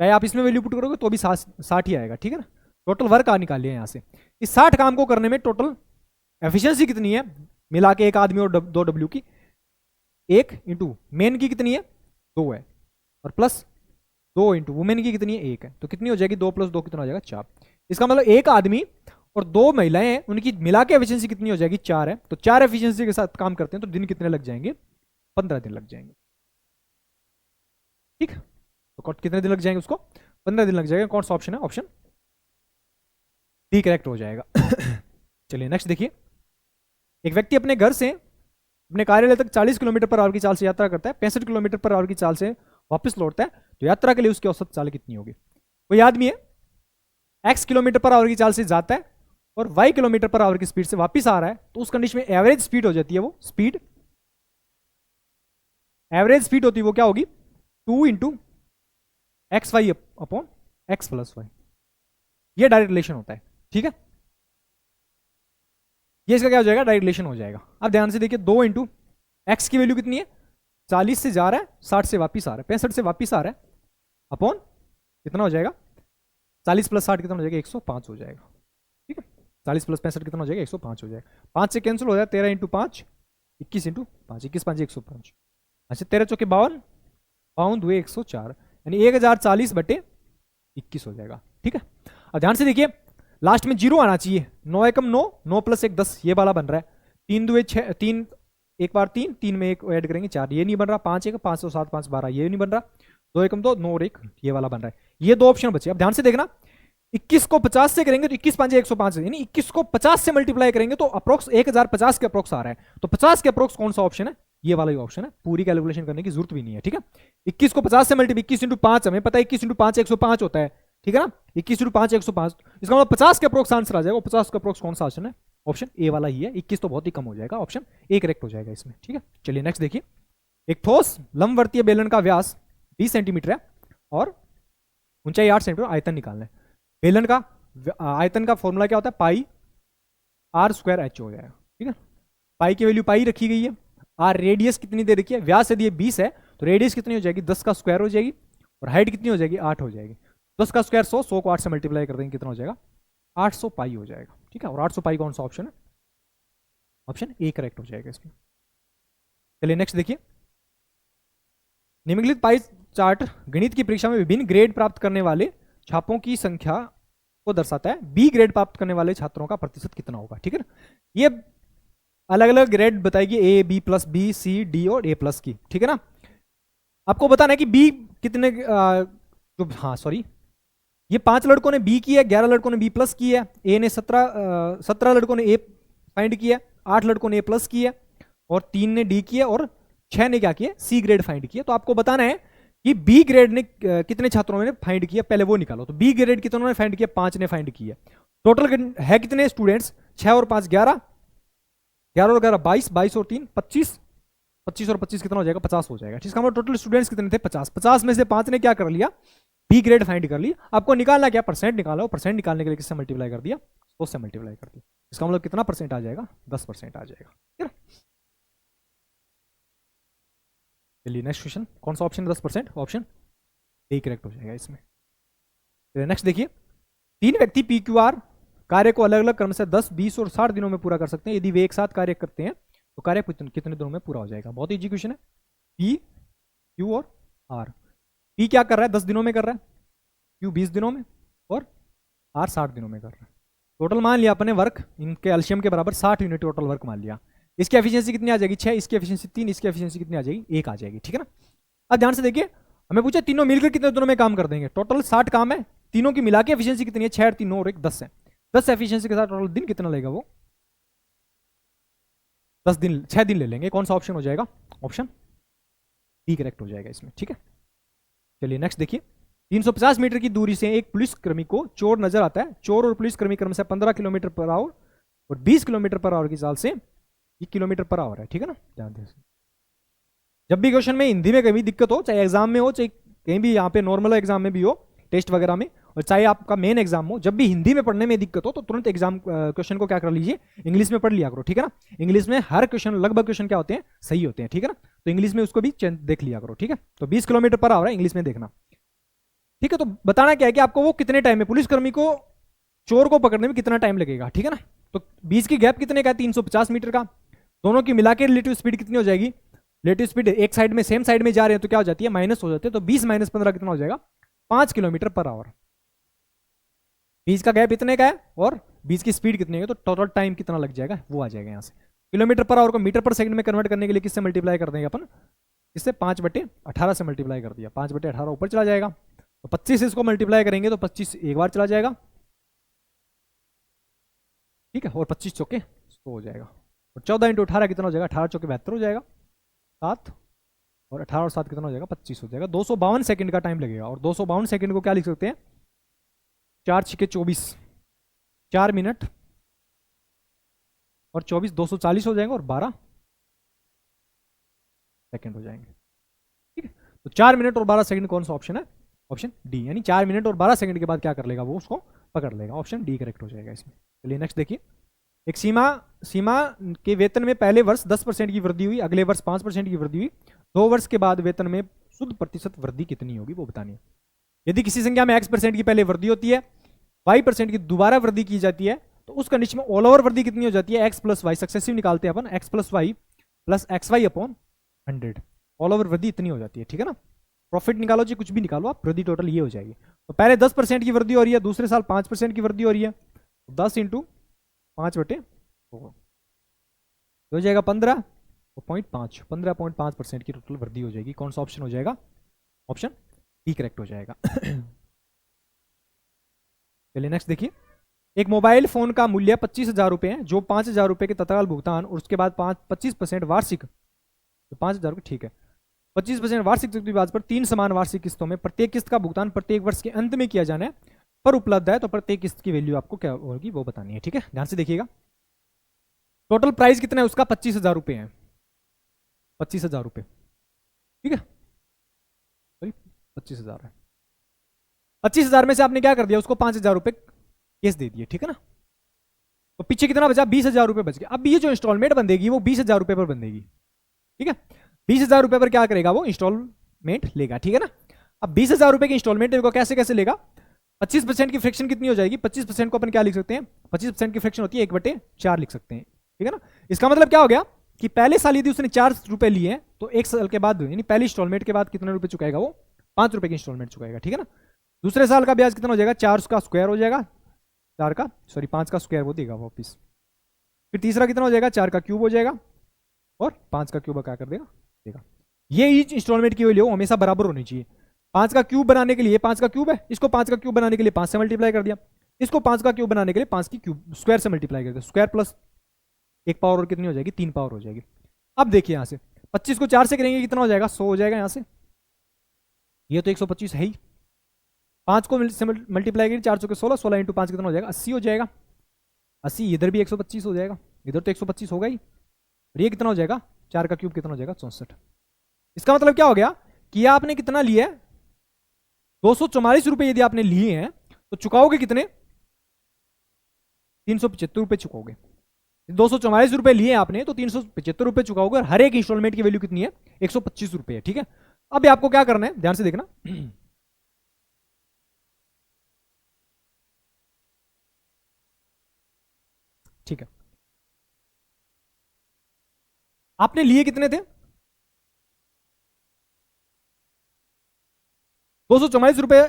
S1: चाहे आप इसमें वैल्यू पुट करोगे तो भी 60 ही आएगा, ठीक है ना। टोटल वर्क आ निकालिए यहाँ से। इस 60 काम को करने में टोटल एफिशिएंसी कितनी है मिला के, एक आदमी और 2 डब्ल्यू की, 1 इंटू मेन की कितनी है 2 है, और प्लस 2 इंटू वुमेन की कितनी है 1 है, तो कितनी हो जाएगी 2 प्लस 2 कितना हो जाएगा 4। इसका मतलब एक आदमी और 2 महिलाएं हैं, उनकी मिला के एफिशिएंसी कितनी हो जाएगी 4 है। तो 4 एफिशिएंसी के साथ काम करते हैं तो दिन कितने लग जाएंगे, 15 दिन लग जाएंगे, ठीक। तो कितने दिन लग जाएंगे उसको, 15 दिन लग जाएगा। कौन सा ऑप्शन है, ऑप्शन डी करेक्ट हो जाएगा। चलिए नेक्स्ट देखिए। एक व्यक्ति अपने घर से अपने कार्यालय तक 40 किलोमीटर पर आवर की चाल से यात्रा करता है, 65 किलोमीटर पर आवर की चाल से वापस लौटता है, तो यात्रा के लिए उसकी औसत चाल कितनी होगी। कोई आदमी है x किलोमीटर पर आवर की चाल से जाता है और y किलोमीटर पर आवर की स्पीड से वापस आ रहा है, तो उस कंडीशन में एवरेज स्पीड हो जाती है, वो स्पीड एवरेज स्पीड होती है वो क्या होगी 2 into X Y upon X plus Y. ये डायरेक्ट रिलेशन होता है, ठीक है। ये इसका क्या हो जाएगा, डायरेक्ट रिलेशन हो जाएगा। अब ध्यान से देखिए, 2 इंटू एक्स की वैल्यू कितनी है 40 से जा रहा है, 60 से वापिस आ रहा है, 65 से वापिस आ रहा है, अपॉन कितना हो जाएगा 40 प्लस 60 कितना हो जाएगा 105 हो जाएगा, ठीक है। 40 प्लस 65 कितना हो जाएगा 105 हो जाएगा। 5 से कैंसिल हो जाएगा, 13 इंटू 5 21 इंटू 5, 21 5 105। अच्छा 13 चौके 52, 52 2 104, यानी 1040 बटे 21 हो जाएगा, ठीक है। अब ध्यान से देखिए, लास्ट में 0 आना चाहिए। 9 एकम 9, 9 प्लस 1 10, ये वाला बन रहा है। 3 2 6, 3 एक बार 3, 3 में 1 ऐड करेंगे 4, ये नहीं बन रहा। 5 1 5 7 5 12, ये नहीं बन रहा। 2 एकम 2, 9 और 1, ये वाला बन रहा है। ये 2 ऑप्शन बचे। अब ध्यान से देखना, 21 को 50 से करेंगे तो 21 5 105, यानी 21 को 50 से मल्टीप्लाई करेंगे तो अप्रोक्स 1050 के अप्रोक्स आ रहा है। तो 50 के अप्रोक्स कौन सा ऑप्शन है, ये वाला ही ऑप्शन है। पूरी कैलकुलेशन करने की जरूरत भी नहीं है, ठीक है। 21 को 50 से मल्टीप्लाई, 21 इंटू 5 हमें पता है 21 इंटू 5 105 होता है, ठीक है ना। 21 इंटू 5 105, इसका मतलब 50 के अप्रोक्स आंसर आ जाएगा। 50 के अप्रोक्स कौन सा ऑप्शन है, ऑप्शन ए वाला ही है। 21 तो बहुत ही कम हो जाएगा, ऑप्शन ए करेक्ट हो जाएगा इसमें, ठीक है। चलिए नेक्स्ट देखिए। एक ठोस लंबवर्तीय बेलन का व्यास 20 सेंटीमीटर है और ऊंचाई 8 सेंटीमीटर, आयतन निकालना है। बेलन का आयतन का फॉर्मूला क्या होता है, पाई आर स्क्वायर एच हो जाएगा, ठीक है। पाई की वैल्यू पाई रखी गई है, आर रेडियस कितनी दे रखी है, व्यास यदि 20 है तो रेडियस कितनी हो जाएगी 10 का स्क्वायर हो जाएगी, और हाइट कितनी हो जाएगी 8 हो जाएगी। 10 का स्क्वायर 100, 100 को 8 से मल्टीप्लाई कर देंगे कितना हो जाएगा 800 पाई हो जाएगा, ठीक है। और 800 पाई कौन सा ऑप्शन है, ऑप्शन ए करेक्ट हो जाएगा इसमें। चलिए नेक्स्ट देखिए। निम्नलिखित पाई चार्ट गणित की परीक्षा में विभिन्न ग्रेड प्राप्त करने वाले छात्रों की संख्या को दर्शाता है। बी ग्रेड प्राप्त करने वाले छात्रों का प्रतिशत कितना होगा, ठीक है ना। ये अलग अलग ग्रेड बताएगी, A B plus B C D और ए प्लस की, ठीक है ना। आपको बताना है कि बी कितने हाँ सॉरी, ये 5 लड़कों ने बी की है, 11 लड़कों ने बी प्लस की है, ए ने 17 लड़कों ने ए फाइंड किया, 8 लड़कों ने ए प्लस की है, और 3 ने डी की है, और 6 ने क्या किया सी ग्रेड फाइंड किया। तो आपको बताना है कि बी ग्रेड ने कितने छात्रों ने फाइंड किया, पहले वो निकालो। तो बी ग्रेड कितनों ने फाइंड किया, 5 ने फाइंड किया। टोटल है कितने स्टूडेंट्स, 6 और 5 11, 11 और 11 22, 22 और 3 25, 25 और 25 कितना हो जाएगा 50 हो जाएगा। इसका मतलब टोटल स्टूडेंट्स कितने थे 50, 50 में से 5 ने क्या कर लिया बी ग्रेड फाइंड कर लिया। आपको निकालना क्या, परसेंट निकालो। परसेंट निकालने के लिए किससे मल्टीप्लाई कर दिया, 100 से मल्टीप्लाई कर दिया। इसका मतलब कितना परसेंट आ जाएगा 10% आ जाएगा, ठीक है। चलिए नेक्स्ट क्वेश्चन, कौन सा ऑप्शन है 10%, ऑप्शन ए करेक्ट हो जाएगा इसमें। नेक्स्ट देखिए। 3 व्यक्ति पी क्यू आर कार्य को अलग अलग क्रम से 10 20 और 60 दिनों में पूरा कर सकते हैं। यदि वे एक साथ कार्य करते हैं तो कार्य कितने दिनों में पूरा हो जाएगा। बहुत इजी क्वेश्चन है। पी क्यू और आर, पी क्या कर रहा है 10 दिनों में कर रहा है, क्यू 20 दिनों में, और आर 60 दिनों में कर रहा है। टोटल मान लिया अपने वर्क, इनके एलसीएम के बराबर 60 यूनिट टोटल वर्क मान लिया। इसकी एफिशिएंसी कितनी आ जाएगी 6, इसकी एफिशिएंसी 3, इसकी एफिशिएंसी कितनी आ जाएगी 1 आ जाएगी, ठीक है ना। अब ध्यान से देखिए, हमें पूछा तीनों मिलकर कितने दिनों में काम कर देंगे। टोटल 60 काम है, तीनों की मिला के एफिशिएंसी कितनी है 6 और 3 9 और 1 10 है। 10 एफिशिएंसी के साथ टोटल दिन कितना लेगा वो 10 दिन, 6 दिन ले लेंगे। कौन सा ऑप्शन हो जाएगा, ऑप्शन डी करेक्ट हो जाएगा इसमें, ठीक है। चलिए नेक्स्ट देखिए। 350 मीटर की दूरी से एक पुलिसकर्मी को चोर नजर आता है। चोर और पुलिसकर्मी क्रम से 15 किलोमीटर पर आवर और 20 किलोमीटर पर आवर की चाल से 1 किलोमीटर पर आवर है, ठीक है ना। ध्यान दें, जब भी क्वेश्चन में हिंदी में कभी दिक्कत हो, चाहे एग्जाम में हो चाहे कहीं भी यहाँ पे नॉर्मल एग्जाम में भी हो, टेस्ट वगैरह में, और चाहे आपका मेन एग्जाम हो, जब भी हिंदी में पढ़ने में दिक्कत हो तो तुरंत एग्जाम क्वेश्चन को क्या कर लीजिए, इंग्लिश में पढ़ लिया करो, ठीक है ना। इंग्लिश में हर क्वेश्चन, लगभग क्वेश्चन क्या होते हैं, सही होते हैं, ठीक है ना। तो इंग्लिश में उसको भी देख लिया करो, ठीक है। तो 20 किलोमीटर पर आवर है, इंग्लिश में देखना, ठीक है। तो बताना क्या है कि आपको वो कितने टाइम में, पुलिसकर्मी को, चोर को पकड़ने में कितना टाइम लगेगा, ठीक है ना। तो बीच की गैप कितने का है, 350 मीटर का। दोनों की मिला के रिलेटिव स्पीड कितनी हो जाएगी, रिलेटिव स्पीड एक साइड में, सेम साइड में जा रहे हैं तो क्या हो जाती है, माइनस हो जाती है। तो 20 माइनस 15 कितना हो जाएगा, 5 किलोमीटर पर आवर। बीच का गैप इतने का है और बीच की स्पीड कितनी है, तो टोटल टाइम कितना लग जाएगा वो आ जाएगा यहाँ से। किलोमीटर पर आवर को मीटर पर सेकंड में कन्वर्ट करने के लिए किससे मल्टीप्लाई कर देंगे अपन, इससे 5/18 से मल्टीप्लाई कर दिया, 5/18 ऊपर चला जाएगा। तो 25 से इसको मल्टीप्लाई करेंगे तो 25 एक बार चला जाएगा, ठीक है। और 25 चौके 100 हो जाएगा। और 14 × 18 कितना हो जाएगा, 18 चौके 72 हो जाएगा, 7, और 18 और 7 कितना हो जाएगा, 25 हो जाएगा। 252 सेकंड का टाइम लगेगा। और 252 सेकंड को क्या लिख सकते हैं, 4 × 6 = 24, 4 मिनट और 24, 240 हो जाएंगे, और 12 सेकंड हो जाएंगे, ठीक है। तो 4 मिनट और 12 सेकंड कौन सा ऑप्शन है, ऑप्शन डी, यानी 4 मिनट और 12 सेकंड के बाद क्या कर लेगा, वो उसको पकड़ लेगा। ऑप्शन डी करेक्ट हो जाएगा इसमें। चलिए नेक्स्ट देखिए। एक सीमा के वेतन में पहले वर्ष 10% की वृद्धि हुई, अगले वर्ष 5% की वृद्धि हुई, 2 वर्ष के बाद वेतन में शुद्ध प्रतिशत वृद्धि कितनी होगी वो बतानी है। यदि किसी संख्या में x% की पहले वृद्धि होती है, y% की दोबारा वृद्धि की जाती है, तो उस कंडीशन में ऑल ओवर वृद्धि कितनी हो जाती है, x + y, सक्सेसिव निकालते हैं अपन, x + y + xy/100, all over वृद्धि इतनी हो जाती है, ठीक है ना। प्रॉफिट निकालो जी, कुछ भी निकालो आप, वृद्धि टोटल ये हो जाएगी। तो पहले 10% की वृद्धि हो रही है, दूसरे साल 5% की वृद्धि हो रही है, 10 × 5/4 हो जाएगा 15.5, 15.5% की टोटल वृद्धि हो जाएगी। कौन सा ऑप्शन हो जाएगा, ऑप्शन डी करेक्ट हो जाएगा। चलिए नेक्स्ट देखिए। एक मोबाइल फोन का मूल्य 25,000 रुपए है, जो 5,000 रुपए के तत्काल भुगतान और उसके बाद 25% वार्षिक, तो 5,000 रुपये ठीक है, 25% वार्षिक चक्रवृद्धि ब्याज पर 3 समान वार्षिक किस्तों में प्रत्येक किस्त का भुगतान प्रत्येक वर्ष के अंत में किया जाना है पर उपलब्ध है, तो प्रत्येक किस्त की वैल्यू आपको क्या होगी वो बतानी है, ठीक है। ध्यान से देखिएगा। टोटल प्राइस कितना है उसका, 25,000 रुपये है, 25,000 रुपये, ठीक है, सॉरी 25,000 है। 25,000 में से आपने क्या कर दिया, उसको 5,000 रुपये केस दे दिए, ठीक है ना। तो पीछे कितना बचा, 20,000 रुपये बच गया। अब ये जो इंस्टॉलमेंट बंधेगी वो 20,000 रुपये पर बंधेगी, ठीक है। 20,000 रुपये पर क्या करेगा वो, इंस्टॉलमेंट लेगा, ठीक है ना। अब 20,000 रुपये की इंस्टॉलमेंट को कैसे कैसे लेगा, 25% की फ्रैक्शन कितनी हो जाएगी, 25% को अपन क्या लिख सकते हैं, 25% की फ्रैक्शन होती है 1/4 लिख सकते हैं, ठीक है ना। इसका मतलब क्या हो गया कि पहले साल यदि उसने 4 रुपए लिए हैं तो 1 साल के बाद, यानी पहली इंस्टॉलमेंट के बाद कितने रुपए चुकाएगा वो, 5 रुपए की इंस्टॉलमेंट चुकाएगा, ठीक है ना। दूसरे साल का ब्याज कितना हो जाएगा, 4 का स्क्वायर हो जाएगा, 5 का स्क्वायर वो देगा वापिस। फिर तीसरा कितना हो जाएगा, 4 का क्यूब हो जाएगा, और 5 का क्यूब क्या कर देगा। ये ईच इंस्टॉलमेंट की वैल्यू हमेशा बराबर होनी चाहिए। 5 का क्यूब बनाने के लिए 5 का क्यूब है, इसको 5 का क्यूब बनाने के लिए 5 से मल्टीप्लाई कर दिया, इसको 5 का क्यूब बनाने के लिए 5 की क्यूब स्क्वायर से मल्टीप्लाई कर दिया, स्क्वायर प्लस 1 पावर और कितनी हो जाएगी, 3 पावर हो जाएगी। अब देखिए यहां से 25 को 4 से करेंगे कितना हो जाएगा, 100 हो जाएगा यहां से, ये तो 125 है ही। 5 को मल्टीप्लाई करेंगे 4 16, 16 × 5 कितना हो जाएगा, 80 हो जाएगा, 80, इधर भी 125 हो जाएगा, इधर तो 125 होगा ही, और ये कितना हो जाएगा, 4 का क्यूब कितना हो जाएगा, 64। इसका मतलब क्या हो गया कि आपने कितना लिया है, 244 रुपए यदि आपने लिए हैं तो चुकाओगे कितने, 375 रुपए चुकाओगे। 244 रुपए लिए आपने तो 375 रुपए चुकाओगे, और हर एक इंस्टॉलमेंट की वैल्यू कितनी है, 125 रुपए है, ठीक है। अब आपको क्या करना है, ध्यान से देखना। ठीक है, आपने लिए कितने थे, 244 रुपए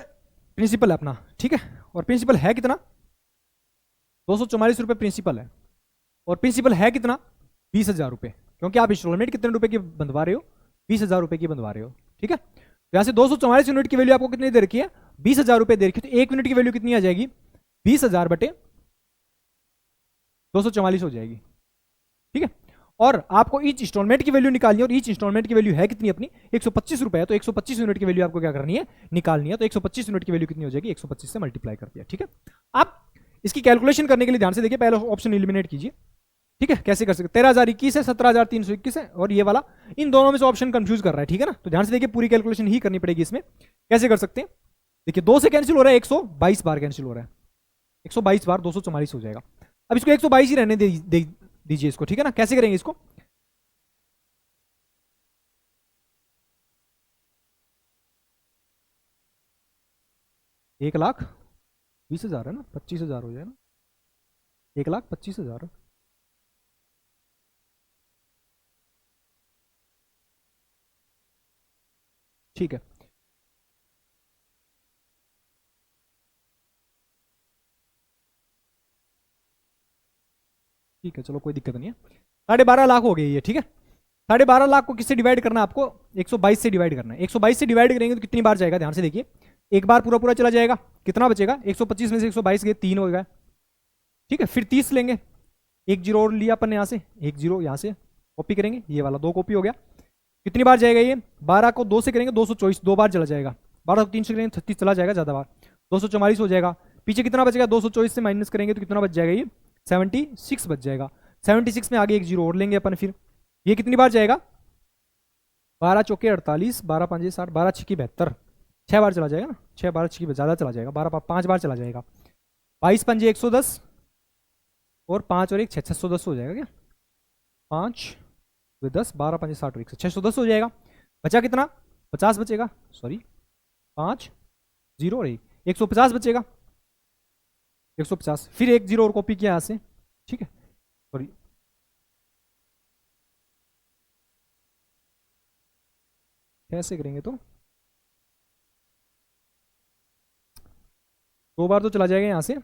S1: प्रिंसिपल है अपना, ठीक है। और प्रिंसिपल है कितना, 244 रुपए प्रिंसिपल है, और प्रिंसिपल है कितना, 20,000 रुपए, क्योंकि आप इंस्टॉलमेंट कितने रुपए की बंधवा रहे हो, 20,000 रुपए की बंधवा रहे हो, ठीक है। तो यहां से 244 यूनिट की वैल्यू आपको कितनी दे रखी है, 20,000 रुपए दे रखी है, तो 1 यूनिट की वैल्यू कितनी आ जाएगी, 20,000 बटे 244 हो जाएगी, ठीक है। और आपको ईच इंस्टॉलमेंट की वैल्यू निकालनी है, और ईच इंस्टॉलमेंट की वैल्यू है कितनी अपनी, 125 रुपए है, तो 125 यूनिट की वैल्यू आपको क्या करनी है, निकालनी है। तो 125 यूनिट की वैल्यू कितनी हो जाएगी, 125 से मल्टीप्लाई कर दिया, ठीक है। आप इसकी कैलकुलेशन करने के लिए ध्यान से देखिए, पहले ऑप्शन एलिमिनेट कीजिए, ठीक है। कैसे कर सकते, 13,021 है, 17,321 है, और ये वाला, इन दोनों में से ऑप्शन कंफ्यूज कर रहा है, ठीक है ना। तो ध्यान से देखिए, पूरी कैलकुलेशन ही करनी पड़ेगी इसमें। कैसे कर सकते हैं, देखिए 2 से कैंसिल हो रहा है, 122 बार कैंसिल हो रहा है, 122 बार 244 हो जाएगा। अब इसको 122 ही रहने दीजिए इसको, ठीक है ना। कैसे करेंगे इसको, 1,20,000 है ना, 25,000 हो जाए ना, 1,25,000। ठीक है, ठीक है, चलो कोई दिक्कत नहीं है। 12.5 लाख हो गए ये, ठीक है। 12.5 लाख को किससे डिवाइड करना है आपको, 122 से डिवाइड करना है। 122 से डिवाइड करेंगे तो कितनी बार जाएगा, ध्यान से देखिए। एक बार पूरा पूरा चला जाएगा, कितना बचेगा, 125 में से 122 गए, 3 हो गया, ठीक है। फिर 30 लेंगे, एक जीरो और लिया अपन यहाँ से, एक जीरो यहाँ से कॉपी करेंगे, ये वाला 2 कॉपी हो गया। कितनी बार जाएगा ये, 12 को 2 से करेंगे 224, 2 बार चला जाएगा। 12 को 3 से करेंगे 36 चला जाएगा, ज़्यादा बार, 244 हो जाएगा। पीछे कितना बचेगा, 224 से माइनस करेंगे तो कितना बच जाएगा, ये 76 बच जाएगा। 76 में आगे एक जीरो और लेंगे अपन, फिर ये कितनी बार जाएगा, 12 चौके 48, 12 पंजे 60, 12 छिकी 72, 6 बार चला जाएगा ना, 6 12 छिकी ज़्यादा चला जाएगा, 12 5 बार चला जाएगा। 22 पंजे 110 और 5 और 1 610 हो जाएगा क्या, 5 10, 12 पंजे 60 और 1 610 हो जाएगा। बचा कितना, 50 बचेगा, सॉरी 5 0 और 1 150 बचेगा, 150। फिर एक जीरो और कॉपी किया यहाँ से, ठीक है, सॉरी कैसे करेंगे तो 2 बार तो चला जाएगा यहाँ से,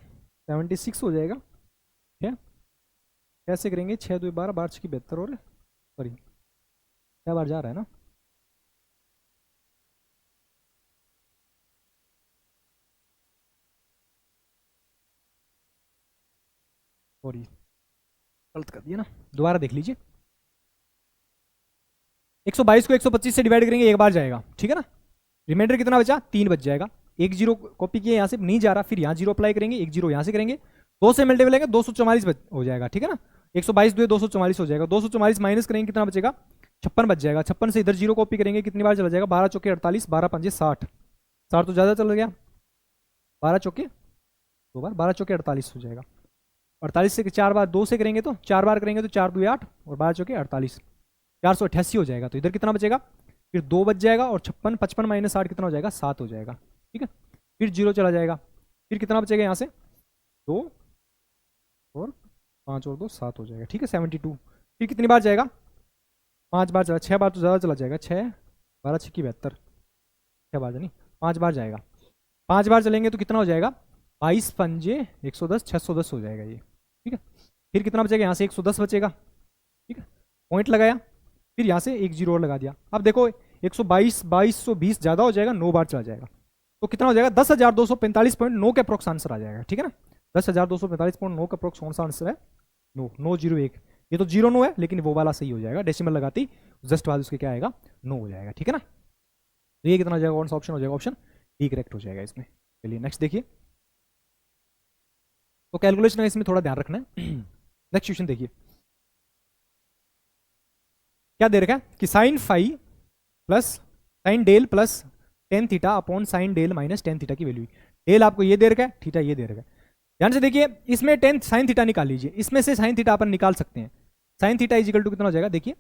S1: 76 हो जाएगा, ठीक है। कैसे करेंगे, 6 2 12, 12 6 72 और सॉरी 6 बार जा रहा है ना, सॉरी गलत कर दिया ना, दोबारा देख लीजिए। 122 को 125 से डिवाइड करेंगे, एक बार जाएगा, ठीक है ना। रिमाइंडर कितना बचा, 3 बच जाएगा। एक जीरो कॉपी किया यहाँ से, नहीं जा रहा, फिर यहाँ जीरो अप्लाई करेंगे, एक जीरो यहाँ से करेंगे, 2 से मल्टीपल लेंगे, 244 हो जाएगा, ठीक है ना। 122 2 244 हो जाएगा, 244 माइनस करेंगे कितना बचेगा, 56 बच जाएगा। 56 से इधर जीरो कॉपी करेंगे, कितनी बार चला जाएगा, 12 चौके 48, 12 पंजे 60, 60 तो ज़्यादा चल गया, 12 चौके 2 बार, 12 चौके 48 हो जाएगा। 48 से 4 बार 2 से करेंगे तो 4 बार करेंगे तो 4 2 8 और 12 चौके 48, 488 हो जाएगा। तो इधर कितना बचेगा, फिर 2 बच जाएगा और 56 55 माइनस 60 कितना हो जाएगा, 7 हो जाएगा, ठीक है। फिर जीरो चला जाएगा, फिर कितना बचेगा यहाँ से, 2 और 5 और 2 7 हो जाएगा, ठीक है, 72। फिर कितनी बार जाएगा, 5 बार चला, 6 बार तो ज़्यादा चला जाएगा, 6 12 6 72, 6 बार नहीं 5 बार जाएगा। 5 बार चलेंगे तो कितना हो जाएगा, 22 पंजे 110, 610 हो जाएगा ये, ठीक है। फिर कितना बचेगा, यहाँ से 110 बचेगा, ठीक है, पॉइंट लगाया, फिर यहाँ से एक जीरो और लगा दिया। अब देखो 122 2220 ज़्यादा हो जाएगा, 9 बार चला जाएगा, तो कितना हो जाएगा, 10,245.9 के अप्रोक्स आंसर आ जाएगा, ठीक है ना। 10,245.9 का अप्रोक्स कौन सा आंसर है, 9 9 0 1, ये तो 0 9 है लेकिन वो वाला सही हो जाएगा, डेसिमल लगाते ही जस्ट बाद उसके क्या आएगा, 9 हो जाएगा, ठीक है ना। तो ये कितना हो जाएगा, कौन सा ऑप्शन हो जाएगा, ऑप्शन डी करेक्ट हो जाएगा इसमें। चलिए नेक्स्ट देखिए, तो कैलकुलेशन है इसमें थोड़ा ध्यान रखना है। नेक्स्ट क्वेश्चन देखिए, क्या दे रखा है कि sine phi plus sine del plus ten theta upon sine del minus ten theta की वैल्यू। डेल आपको ये दे रखा है, थीटा ये दे रखा है। ध्यान से देखिए, इसमें टेन साइन थीटा निकाल लीजिए, इसमें से साइन थीटा अपन निकाल सकते हैं। साइन थीटा इजिकल टू कितना हो जाएगा, देखिए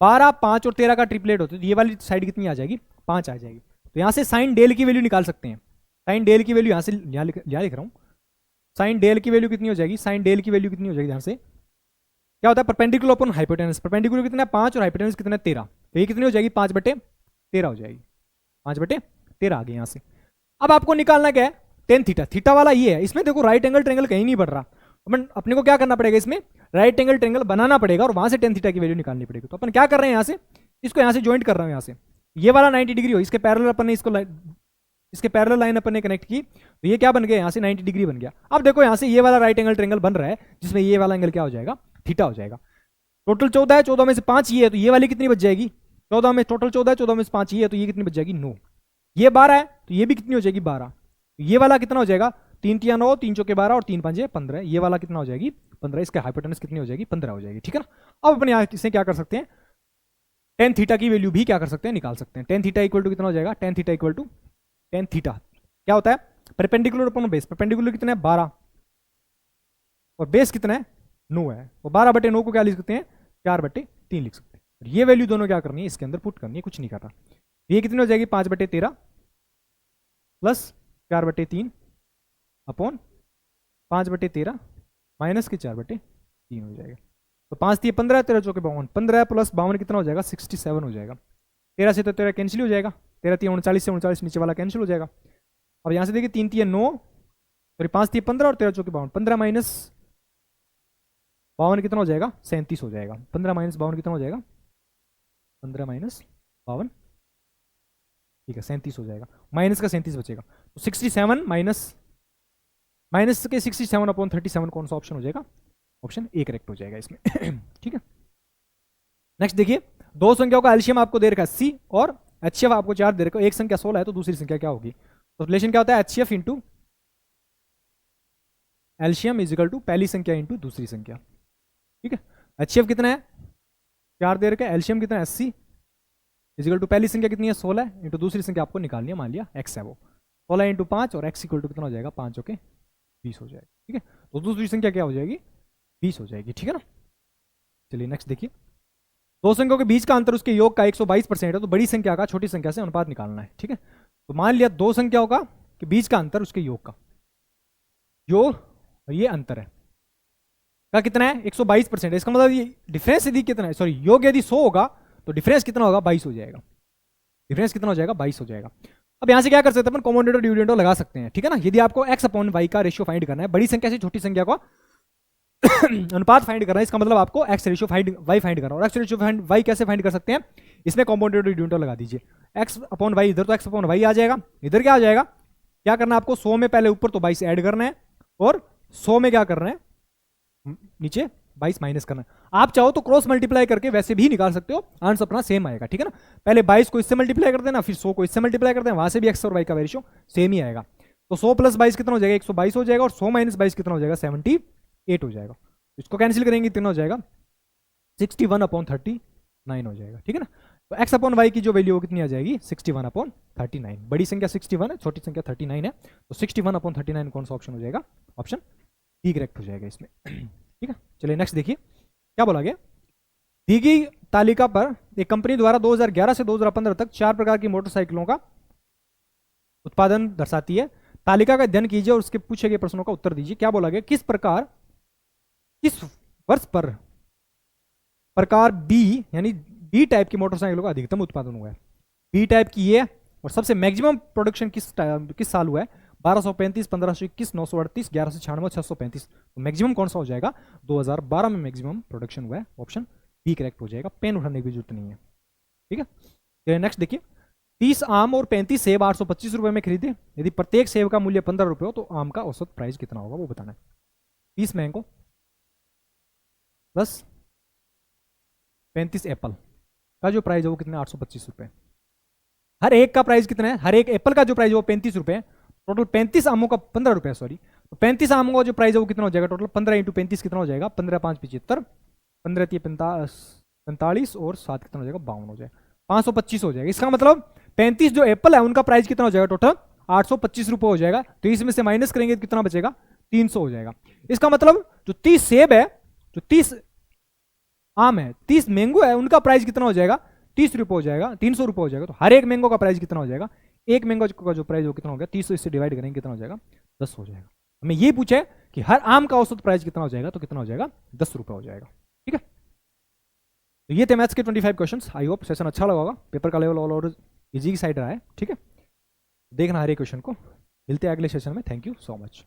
S1: 12 5 और 13 का ट्रिपलेट होता है, तो ये वाली साइड कितनी आ जाएगी, 5 आ जाएगी। तो यहाँ से साइन डेल की वैल्यू निकाल सकते हैं। साइन डेल की वैल्यू यहाँ से यहाँ लिख रहा हूँ, साइन डेल की वैल्यू कितनी हो जाएगी, साइन डेल की वैल्यू कितनी हो जाएगी, ध्यान से क्या होता है, परपेंडिकुलर अपॉन हाइपोटेनस। परपेंडिकुलर कितना है 5 और हाइपोटेनस कितना है 13, तो ये कितनी हो जाएगी 5/13 हो जाएगी, 5/13 आ गई यहाँ से। अब आपको निकालना क्या है, टेन थीटा, थीटा वाला ये है। इसमें देखो राइट एंगल ट्रेंगल कहीं नहीं बढ़ रहा, अपन अपने को क्या करना पड़ेगा, इसमें राइट एंगल ट्रेंगल बनाना पड़ेगा और वहां से टेन थीटा की वैल्यू निकालनी पड़ेगी। तो अपन क्या कर रहे हैं, यहाँ से इसको यहाँ से ज्वाइंट कर रहा हूँ, यहाँ से ये वाला 90 डिग्री हो, इसके पैरेलल अपन ने इसके पैरेलल लाइन अपन ने कनेक्ट की, तो ये क्या बन गया, यहाँ से 90 डिग्री बन गया। अब देखो यहाँ से ये वाला राइट एंगल ट्रेंगल बन रहा है, जिसमें ये वाला एंगल क्या हो जाएगा, थीटा हो जाएगा। टोटल 14 है, 14 में से 5 ये है, तो ये वाली कितनी बच जाएगी, 14 में टोटल 14 है, 14 में से 5 ये है, तो ये कितनी बच जाएगी 9। ये 12 है, तो ये भी कितनी हो जाएगी 12। ये वाला कितना हो जाएगा, 3 तिया 9, 3 चौके 12 और 3 5 15, ये वाला कितना हो जाएगी 15, इसका हाइपोटेनस कितनी हो जाएगी 15 हो जाएगी, ठीक है ना। अब अपन यहाँ इसे क्या कर सकते हैं, टेन थीटा की वैल्यू भी क्या कर सकते हैं, निकाल सकते हैं। टेन थीटा इक्वल टू कितना हो जाएगा, ten theta equal to ten theta क्या होता है, परपेंडिकुलर अपॉन बेस। परपेंडिकुलर कितना है 12 और बेस कितना है 9 है, तो 12/9 को क्या लिख सकते हैं 4/3 लिख सकते हैं। ये वैल्यू दोनों क्या करनी है इसके अंदर पुट करनी है, कुछ नहीं करना। ये कितनी हो जाएगी 5/13 प्लस 4/3 अपॉन 5/13 माइनस के 4/3 हो जाएगा। तो 5×3 = 15, 13×4 = 52, 15 प्लस 52 कितना हो जाएगा 67 हो जाएगा। 13 से तो 13 कैंसिल हो जाएगा, 13×3 = 39 से 39 नीचे वाला कैंसिल हो जाएगा। अब यहाँ से देखिए 3×3 = 9, सॉरी 5×3 = 15 और 13×4 = 52, 15 माइनस 52 कितना हो जाएगा 37 हो जाएगा। 15 माइनस 52 कितना हो जाएगा 15 माइनस 52, ठीक है 37 हो जाएगा, माइनस का 37 बचेगा। तो 67 माइनस के 67/37 कौन सा ऑप्शन हो जाएगा, ऑप्शन ए करेक्ट हो जाएगा इसमें। ठीक है, नेक्स्ट देखिए, दो संख्याओं का एलसीएम आपको दे रखा है 80 और एचसीएफ आपको 4 दे रखा है। एक संख्या 16 है तो दूसरी संख्या क्या होगी, तो रिलेशन क्या होता है HCF into LCM is equal to पहली संख्या इंटू दूसरी संख्या। ठीक है, एचसीएफ कितना है 4 दे रखा है, एलसीएम कितना है 80 इज इक्वल टू पहली संख्या कितनी है 16 इंटू दूसरी संख्या आपको निकालनी है, मान लिया x है वो 16 इंटू 5 और x इक्वल टू कितना हो जाएगा 5 होके 20 हो जाएगा। ठीक है, तो दूसरी संख्या क्या हो जाएगी 20 हो जाएगी। ठीक है ना, चलिए नेक्स्ट देखिए, दो संख्याओं के बीच का अंतर उसके योग का 122% है, तो बड़ी संख्या का छोटी संख्या से अनुपात निकालना है। ठीक है, तो मान लिया दो संख्याओं का के बीच का अंतर उसके योग का, योग ये अंतर है का कितना है 122%, इसका मतलब ये डिफरेंस यदि कितना है, सॉरी योग यदि 100 होगा तो डिफरेंस कितना होगा 22 हो जाएगा। डिफरेंस कितना हो जाएगा 22 हो जाएगा। अब यहां से क्या कर सकते हैं अपन, कॉमन डिनोमिनेटर डिविडेंड लगा सकते हैं। ठीक है ना, यदि आपको x/y का रेशियो फाइंड करना है, बड़ी संख्या से छोटी संख्या का अनुपात फाइंड करना है, इसका मतलब आपको x रेशियो y फाइंड करना है। और x रेशियो y कैसे फाइंड कर सकते हैं, इसमें कॉमन डिनोमिनेटर लगा दीजिए, x/y इधर तो x/y आ जाएगा, इधर क्या आ जाएगा, क्या करना है आपको 100 में पहले ऊपर तो 22 ऐड करना है और 100 में क्या करना है नीचे 22 माइनस करना है। आप चाहो तो क्रॉस मल्टीप्लाई करके वैसे भी निकाल सकते हो, आंसर अपना सेम आएगा। ठीक है ना, पहले 22 को इससे मल्टीप्लाई कर देना, फिर 100 को इससे मल्टीप्लाई कर देना, वहां से भी x और y का रेशियो सेम ही आएगा। तो 100 + 22 कितना हो जाएगा 122 हो जाएगा, और 100 - 22 कितना हो जाएगा 78 हो जाएगा। इसको कैंसिल करेंगे कितना हो जाएगा 61/39 हो जाएगा। ठीक है ना, तो x/y की जो वैल्यू हो कितनी आ जाएगी 61/39। बड़ी संख्या 61 है, छोटी संख्या 39 है, तो 61/39 कौन सा ऑप्शन हो जाएगा, ऑप्शन डी करेक्ट हो जाएगा इसमें। ठीक है, चलिए नेक्स्ट देखिए क्या बोला गया, दी गई तालिका पर एक कंपनी द्वारा 2011 से 2015 तक 4 प्रकार की मोटरसाइकिलों का उत्पादन दर्शाती है। तालिका का अध्ययन कीजिए और उसके पूछे गए प्रश्नों का उत्तर दीजिए। क्या बोला गया, किस वर्ष पर प्रकार बी यानी बी टाइप की मोटरसाइकिलों का अधिकतम उत्पादन हुआ है। बी टाइप की ये, और सबसे मैक्सिमम प्रोडक्शन किस साल हुआ है 1235, 1521, 938, 1196, 635। तो मैक्सिमम कौन सा हो जाएगा 2012 में मैक्सिमम प्रोडक्शन हुआ है, ऑप्शन बी करेक्ट हो जाएगा, पेन उठाने की जरूरत नहीं है। ठीक है, नेक्स्ट देखिए, 30 आम और 35 सेब 825 रुपए में खरीदे, यदि प्रत्येक सेब का मूल्य 15 रुपए हो तो आम का औसत प्राइस कितना होगा वो बताना है। 30 मैंगो प्लस 35 एप्पल का जो प्राइस है वो कितना 825 रुपए। हर एक का प्राइस कितना है, हर एक एप्पल का जो प्राइस है वो 35 रुपए है, टोटल 35 आमों का 15 रुपए, सॉरी, तो 35 आमों का जो प्राइस है वो कितना हो जाएगा टोटल 15 × 35 कितना हो जाएगा 15 × 5 = 75, 15 × 3 = 45 और 7 कितना हो जाएगा 52 हो जाएगा, 525 हो जाएगा। इसका मतलब 35 जो एप्पल है उनका प्राइस कितना हो जाएगा टोटल 825 रुपए हो जाएगा, तो इसमें से माइनस करेंगे तो कितना बचेगा 300 हो जाएगा। इसका मतलब जो 30 सेब है, जो 30 आम है, 30 मैंगो है, उनका प्राइस कितना हो जाएगा 30 रुपए हो जाएगा, 300 रुपए हो जाएगा। तो हर एक मैंगो का प्राइस कितना हो जाएगा, एक मैंगो का जो प्राइस हो कितना हो गया 30 इससे डिवाइड करेंगे कितना हो जाएगा 10 हो जाएगा। हमें ये पूछा है कि हर आम का औसत प्राइस कितना हो जाएगा, तो कितना हो जाएगा 10 रुपए हो जाएगा। ठीक है, तो ये थे मैथ्स के 25 क्वेश्चंस। आई होप सेशन अच्छा लगा होगा, पेपर का लेवल ऑल ओवर इजी की साइड रहा है। ठीक है, देखना हर एक क्वेश्चन को, मिलते हैं अगले सेशन में। Thank you so much.